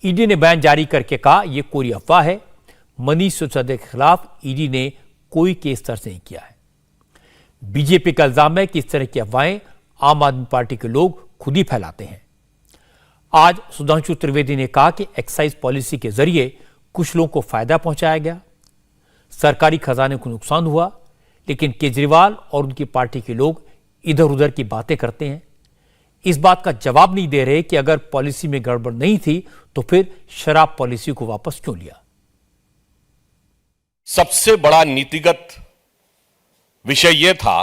ईडी ने बयान जारी करके कहा, यह कोई अफवाह है, मनीष सिसोदिया के खिलाफ ईडी ने कोई केस दर्ज नहीं किया है। बीजेपी का इल्जाम है कि इस तरह की अफवाहें आम आदमी पार्टी के लोग खुद ही फैलाते हैं। आज सुधांशु त्रिवेदी ने कहा कि एक्साइज पॉलिसी के जरिए कुछ लोगों को फायदा पहुंचाया गया, सरकारी खजाने को नुकसान हुआ, लेकिन केजरीवाल और उनकी पार्टी के लोग इधर उधर की बातें करते हैं, इस बात का जवाब नहीं दे रहे कि अगर पॉलिसी में गड़बड़ नहीं थी तो फिर शराब पॉलिसी को वापस क्यों लिया। सबसे बड़ा नीतिगत विषय यह था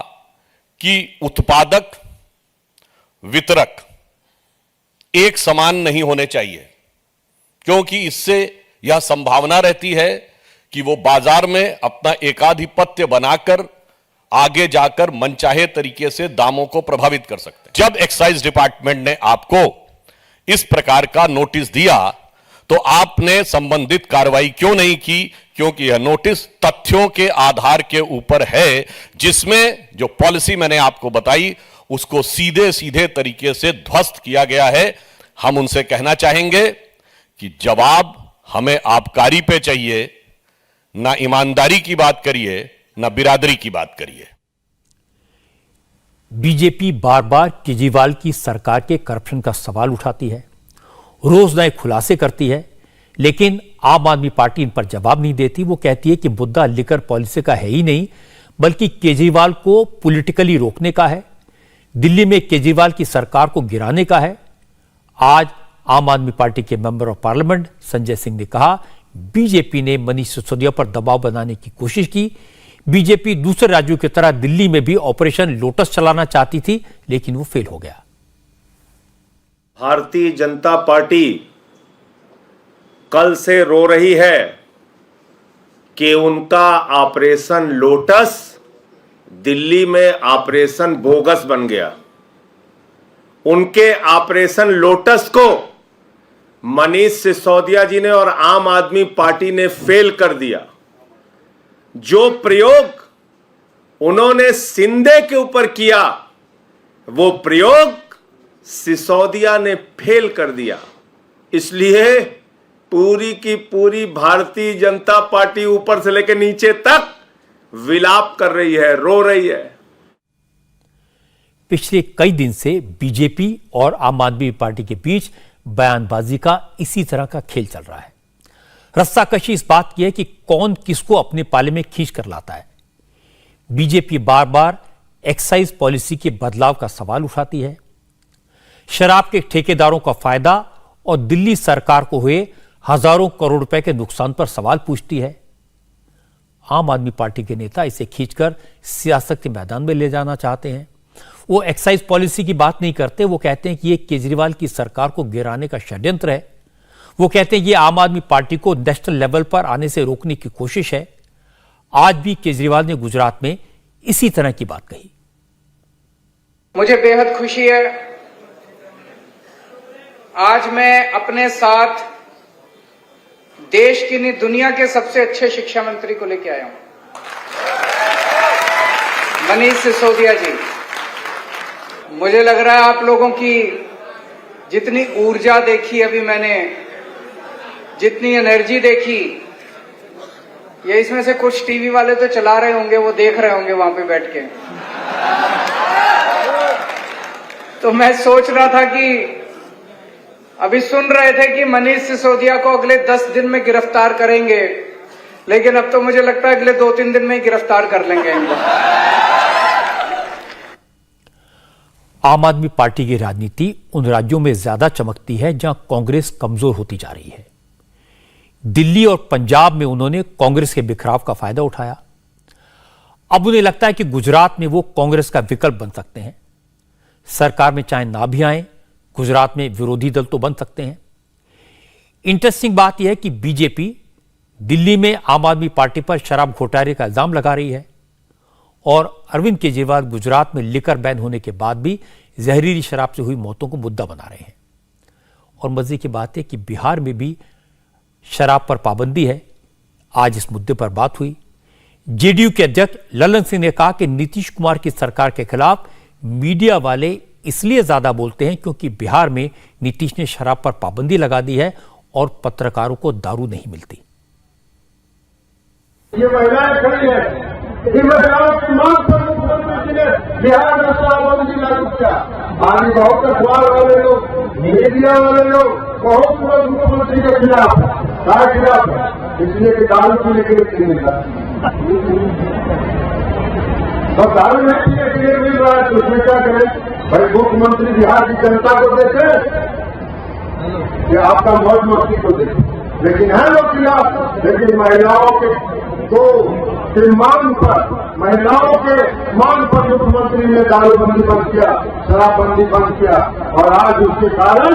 कि उत्पादक वितरक एक समान नहीं होने चाहिए, क्योंकि इससे यह संभावना रहती है कि वो बाजार में अपना एकाधिपत्य बनाकर आगे जाकर मनचाहे तरीके से दामों को प्रभावित कर सकते हैं। जब एक्साइज डिपार्टमेंट ने आपको इस प्रकार का नोटिस दिया तो आपने संबंधित कार्रवाई क्यों नहीं की? क्योंकि यह नोटिस तथ्यों के आधार के ऊपर है, जिसमें जो पॉलिसी मैंने आपको बताई उसको सीधे सीधे तरीके से ध्वस्त किया गया है। हम उनसे कहना चाहेंगे कि जवाब हमें आबकारी पे चाहिए, ना ईमानदारी की बात करिए, ना बिरादरी की बात करिए। बीजेपी बार बार केजरीवाल की सरकार के करप्शन का सवाल उठाती है, रोज नए खुलासे करती है, लेकिन आम आदमी पार्टी इन पर जवाब नहीं देती। वो कहती है कि मुद्दा लिकर पॉलिसी का है ही नहीं, बल्कि केजरीवाल को पॉलिटिकली रोकने का है, दिल्ली में केजरीवाल की सरकार को गिराने का है। आज आम आदमी पार्टी के member of parliament Sanjay Singh ने कहा, बीजेपी ने मनीष सिसोदिया पर दबाव बनाने की कोशिश की। बीजेपी दूसरे राज्यों की तरह दिल्ली में भी ऑपरेशन लोटस चलाना चाहती थी, लेकिन वो फेल हो गया। भारतीय जनता पार्टी कल से रो रही है कि उनका ऑपरेशन लोटस दिल्ली में ऑपरेशन बोगस बन गया। उनके ऑपरेशन लोटस को मनीष सिसोदिया जी ने और आम आदमी पार्टी ने फेल कर दिया। जो प्रयोग उन्होंने शिंदे के ऊपर किया, वो प्रयोग सिसोदिया ने फेल कर दिया। इसलिए पूरी की पूरी भारतीय जनता पार्टी ऊपर से लेकर नीचे तक विलाप कर रही है, रो रही है। पिछले कई दिन से बीजेपी और आम आदमी पार्टी के बीच बयानबाजी का इसी तरह का खेल चल रहा है। रस्साकशी इस बात की है कि कौन किसको अपने पाले में खींच कर लाता है। बीजेपी बार बार एक्साइज पॉलिसी के बदलाव का सवाल उठाती है, शराब के ठेकेदारों का फायदा और दिल्ली सरकार को हुए हजारों करोड़ रुपए के नुकसान पर सवाल पूछती है। आम आदमी पार्टी के नेता इसे खींचकर सियासत के मैदान में ले जाना चाहते हैं। वो एक्साइज पॉलिसी की बात नहीं करते, वो कहते हैं कि ये केजरीवाल की सरकार को गिराने का षड्यंत्र है। वो कहते हैं ये आम आदमी पार्टी को नेशनल लेवल पर आने से रोकने की कोशिश है। आज भी केजरीवाल ने गुजरात में इसी तरह की बात कही। मुझे बेहद खुशी है, आज मैं अपने साथ देश की नहीं दुनिया के सबसे अच्छे शिक्षा मंत्री को लेकर आया हूं, मनीष सिसोदिया जी। मुझे लग रहा है आप लोगों की जितनी ऊर्जा देखी अभी मैंने, जितनी एनर्जी देखी, ये इसमें से कुछ टीवी वाले तो चला रहे होंगे, वो देख रहे होंगे वहां पे बैठ के। तो मैं सोच रहा था कि अभी सुन रहे थे कि मनीष सिसोदिया को अगले 10 दिन में गिरफ्तार करेंगे, लेकिन अब तो मुझे लगता है अगले 2-3 दिन में ही गिरफ्तार कर लेंगे इनको। आम आदमी पार्टी की राजनीति उन राज्यों में ज्यादा चमकती है जहां कांग्रेस कमजोर होती जा रही है। दिल्ली और पंजाब में उन्होंने कांग्रेस के बिखराव का फायदा उठाया। अब उन्हें लगता है कि गुजरात में वो कांग्रेस का विकल्प बन सकते हैं। सरकार में चाहे ना भी आए, गुजरात में विरोधी दल तो बन सकते हैं। इंटरेस्टिंग बात यह है कि बीजेपी दिल्ली में आम आदमी पार्टी पर शराब घोटाले का इल्जाम लगा रही है और अरविंद केजरीवाल गुजरात में लिकर बैन होने के बाद भी जहरीली शराब से हुई मौतों को मुद्दा बना रहे हैं। और मजे की बात है कि बिहार में भी शराब पर पाबंदी है। आज इस मुद्दे पर बात हुई। जेडीयू के अध्यक्ष ललन सिंह ने कहा कि नीतीश कुमार की सरकार के खिलाफ मीडिया वाले इसलिए ज्यादा बोलते हैं क्योंकि बिहार में नीतीश ने शराब पर पाबंदी लगा दी है और पत्रकारों को दारू नहीं मिलती। ये महिलाएं खड़ी है, इन महिलाओं की मांग पर मुख्यमंत्री ने बिहार में शराबबंदी लागू किया। आज बहुत अखबार वाले लोग, मीडिया वाले लोग बहुत लोग मुख्यमंत्री के खिलाफ इसलिए कि दारू पीने के लिए मिल रहा तो दारू नहीं पीने के लिए मिल रहा है, तो उसमें क्या करें भाई? मुख्यमंत्री बिहार की जनता को देखे कि आपका मौज मस्ती को देखे, लेकिन है लोग खिलाफ। लेकिन महिलाओं के मांग पर, महिलाओं के मांग पर मुख्यमंत्री ने दारूबंदी बंद किया, शराबबंदी बंद किया। और आज उसके कारण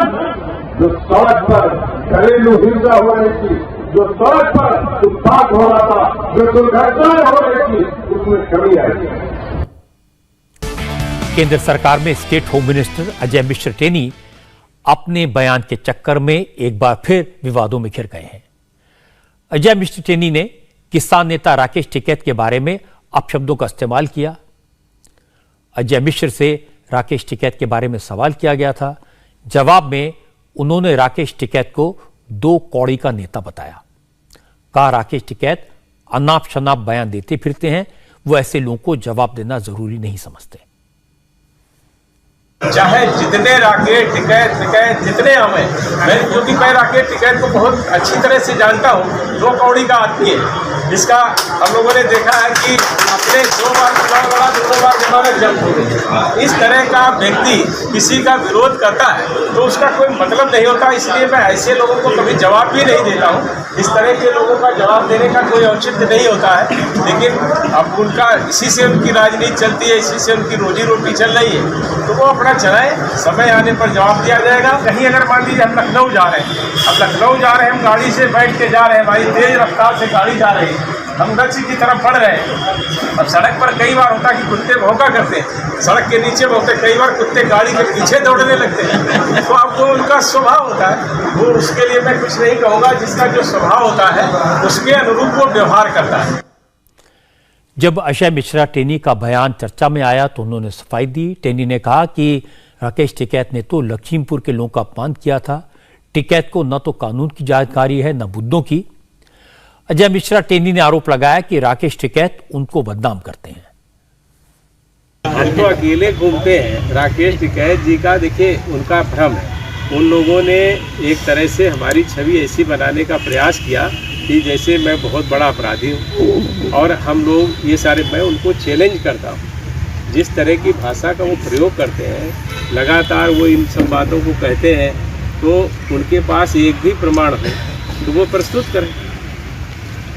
जो सड़क पर घरेलू हिंसा हो रही थी, जो सड़क पर उत्पात हो रहा था, जो दुर्घटनाएं हो रही थी, उसमें कमी आई। केंद्र सरकार में state home minister Ajay Mishra Teni अपने बयान के चक्कर में एक बार फिर विवादों में घिर गए हैं। अजय मिश्र टेनी ने किसान नेता राकेश टिकैत के बारे में अपशब्दों का इस्तेमाल किया। अजय मिश्र से राकेश टिकैत के बारे में सवाल किया गया था। जवाब में उन्होंने राकेश टिकैत को 2 कौड़ी का नेता बताया। कहा राकेश टिकैत अनाप शनाप बयान देते फिरते हैं, वो ऐसे लोगों को जवाब देना जरूरी नहीं समझते। चाहे जितने राकेश टिकैत जितने हमें, क्योंकि मैं राकेश टिकैत को बहुत अच्छी तरह से जानता हूँ। 2 कौड़ी का आदमी है, जिसका हम लोगों ने देखा है कि अपने 2 बार चुनाव लड़ा, 2 बार जमानत जब्त हो गई। इस तरह का व्यक्ति किसी का विरोध करता है तो उसका कोई मतलब नहीं होता। इसलिए मैं ऐसे लोगों को कभी जवाब भी नहीं देता हूँ। इस तरह के लोगों का जवाब देने का कोई औचित्य नहीं होता है। लेकिन अब उनका इसी से उनकी राजनीति चलती है, इसी से उनकी रोजी रोटी चल रही है, तो वो अपना चलाए, समय आने पर जवाब दिया जाएगा। कहीं अगर मान लीजिए हम लखनऊ जा रहे हैं, अब लखनऊ जा रहे हैं, हम गाड़ी से बैठ के जा रहे हैं, हमारी तेज रफ्तार से गाड़ी जा रही है, हम गच्ची की तरफ बढ़ रहे हैं। अब सड़क पर कई बार होता है कि कुत्ते भौंका करते हैं, सड़क के नीचे भौंकते, कई बार कुत्ते गाड़ी के पीछे दौड़ने लगते हैं। तो अब जो उनका स्वभाव होता है वो, उसके लिए मैं कुछ नहीं कहूँगा। जिसका जो स्वभाव होता है उसके अनुरूप वो व्यवहार करता है। जब अजय मिश्रा टेनी का बयान चर्चा में आया तो उन्होंने सफाई दी। टेनी ने कहा कि राकेश टिकैत ने तो लखीमपुर के लोगों का अपमान किया था। टिकैत को न तो कानून की जानकारी है न बुद्धों की। अजय मिश्रा टेनी ने आरोप लगाया कि राकेश टिकैत उनको बदनाम करते हैं। हम तो अकेले घूमते हैं। राकेश टिकैत जी का देखिए उनका भ्रम है। उन लोगों ने एक तरह से हमारी छवि ऐसी बनाने का प्रयास किया कि जैसे मैं बहुत बड़ा अपराधी हूँ, और हम लोग ये सारे, मैं उनको चैलेंज करता हूँ। जिस तरह की भाषा का वो प्रयोग करते हैं, लगातार वो इन सब बातों को कहते हैं, तो उनके पास एक भी प्रमाण हो तो वो प्रस्तुत करें।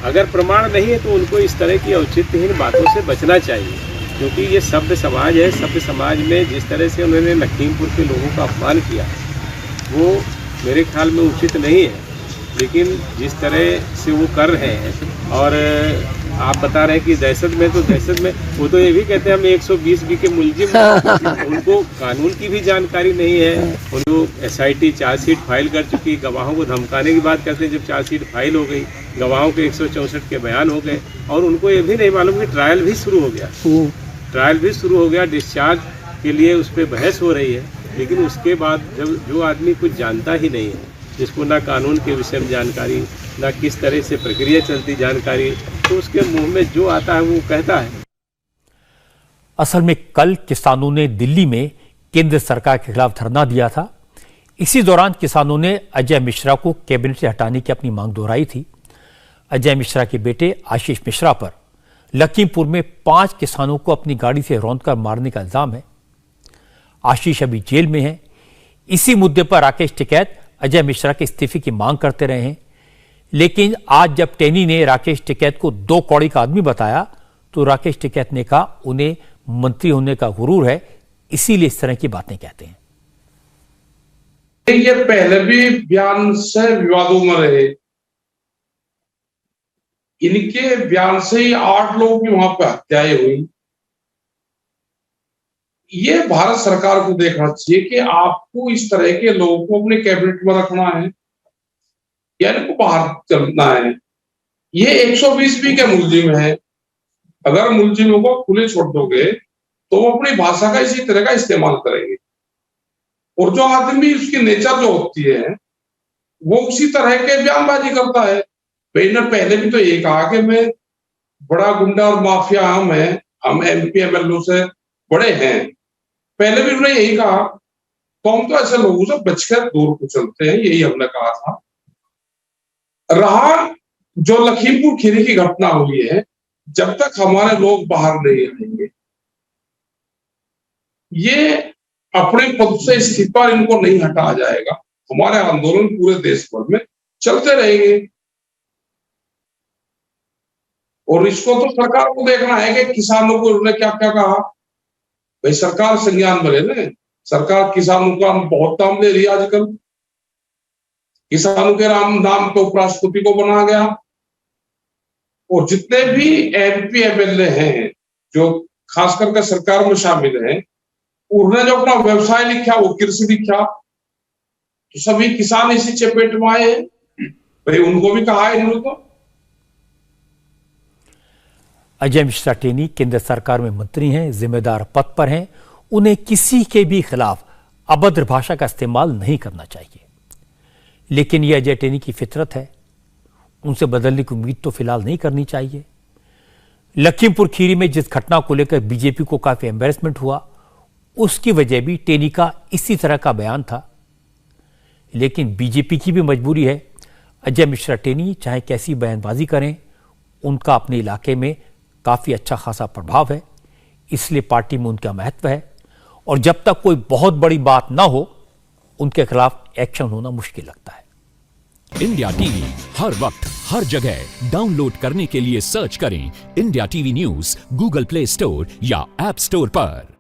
अगर प्रमाण नहीं है तो उनको इस तरह की औचित्यहीन बातों से बचना चाहिए, क्योंकि ये सभ्य समाज है। सभ्य समाज में जिस तरह से उन्होंने लखीमपुर के लोगों का अपमान किया वो मेरे ख्याल में उचित नहीं है। लेकिन जिस तरह से वो कर रहे हैं, और आप बता रहे हैं कि दहशत में, तो दहशत में वो तो ये भी कहते हैं हम 120 बी के मुलजिम हैं। उनको कानून की भी जानकारी नहीं है। उनको SIT चार्जशीट फाइल कर चुकी, गवाहों को धमकाने की बात करते हैं। जब चार्जशीट फाइल हो गई, गवाहों के 164 के बयान हो गए, और उनको ये भी नहीं मालूम कि ट्रायल भी शुरू हो गया। ट्रायल भी शुरू हो गया, डिस्चार्ज के लिए उस पर बहस हो रही है। लेकिन उसके बाद जब जो आदमी कुछ जानता ही नहीं है, जिसको ना कानून के विषय में जानकारी, ना किस तरह से प्रक्रिया चलती जानकारी, तो उसके मुंह में जो आता है वो कहता है। असल में कल किसानों ने दिल्ली में केंद्र सरकार के खिलाफ धरना दिया था। इसी दौरान किसानों ने अजय मिश्रा को कैबिनेट से हटाने की अपनी मांग दोहराई थी। अजय मिश्रा के बेटे आशीष मिश्रा पर लखीमपुर में 5 किसानों को अपनी गाड़ी से रौंदकर मारने का इल्जाम है। आशीष अभी जेल में है। इसी मुद्दे पर राकेश टिकैत अजय मिश्रा के इस्तीफे की मांग करते रहे हैं। लेकिन आज जब टेनी ने राकेश टिकैत को 2 कौड़ी का आदमी बताया तो राकेश टिकैत ने कहा उन्हें मंत्री होने का गुरूर है, इसीलिए इस तरह की बातें कहते हैं। ये पहले भी बयान से विवादों में रहे। इनके बयान से ही 8 लोगों की वहां पर हत्याएं हुई। ये भारत सरकार को देखना चाहिए कि आपको इस तरह के लोगों को अपने कैबिनेट में रखना है या इनको बाहर चलना है। ये 120 बी के मुलजिम है। अगर मुलजिमों को खुले छोड़ दोगे तो वो अपनी भाषा का इसी तरह का इस्तेमाल करेंगे, और जो आदमी उसकी नेचर जो होती है वो उसी तरह के बयानबाजी करता है। मैंने पहले भी तो ये कहा कि मैं बड़ा गुंडा और माफिया हम MP MLO से बड़े हैं। पहले भी उन्होंने यही कहा, तो हम तो ऐसे लोगों से बचकर दूर को चलते हैं, यही हमने कहा था। रहा जो लखीमपुर खीरी की घटना हुई है, जब तक हमारे लोग बाहर नहीं आएंगे, ये अपने पद से इस्तीफा इनको नहीं हटाया जाएगा, हमारे आंदोलन पूरे देश भर में चलते रहेंगे। और इसको तो सरकार को देखना है कि किसानों को उन्होंने क्या क्या कहा। भाई सरकार संज्ञान में ले ले। सरकार किसानों का बहुत दाम ले रही है आजकल। किसानों के नाम पे उपराष्ट्रपति को बना गया, और जितने भी MP MLA हैं जो खास करके सरकार में शामिल हैं, उन्होंने जो अपना व्यवसाय लिखा वो कृषि लिखा। तो सभी किसान इसी चपेट में आए हैं। भाई उनको भी कहा है इन लोगों को। अजय मिश्रा टेनी केंद्र सरकार में मंत्री हैं, जिम्मेदार पद पर हैं। उन्हें किसी के भी खिलाफ अभद्र भाषा का इस्तेमाल नहीं करना चाहिए, लेकिन यह अजय टेनी की फितरत है। उनसे बदलने की उम्मीद तो फिलहाल नहीं करनी चाहिए। लखीमपुर खीरी में जिस घटना को लेकर बीजेपी को काफी एम्बैरेसमेंट हुआ, उसकी वजह भी टेनी का इसी तरह का बयान था। लेकिन बीजेपी की भी मजबूरी है। अजय मिश्रा टेनी चाहे कैसी बयानबाजी करें, उनका अपने इलाके में काफी अच्छा खासा प्रभाव है, इसलिए पार्टी में उनका महत्व है। और जब तक कोई बहुत बड़ी बात ना हो, उनके खिलाफ एक्शन होना मुश्किल लगता है। इंडिया टीवी हर वक्त हर जगह डाउनलोड करने के लिए सर्च करें India TV news Google play store या ऐप स्टोर पर।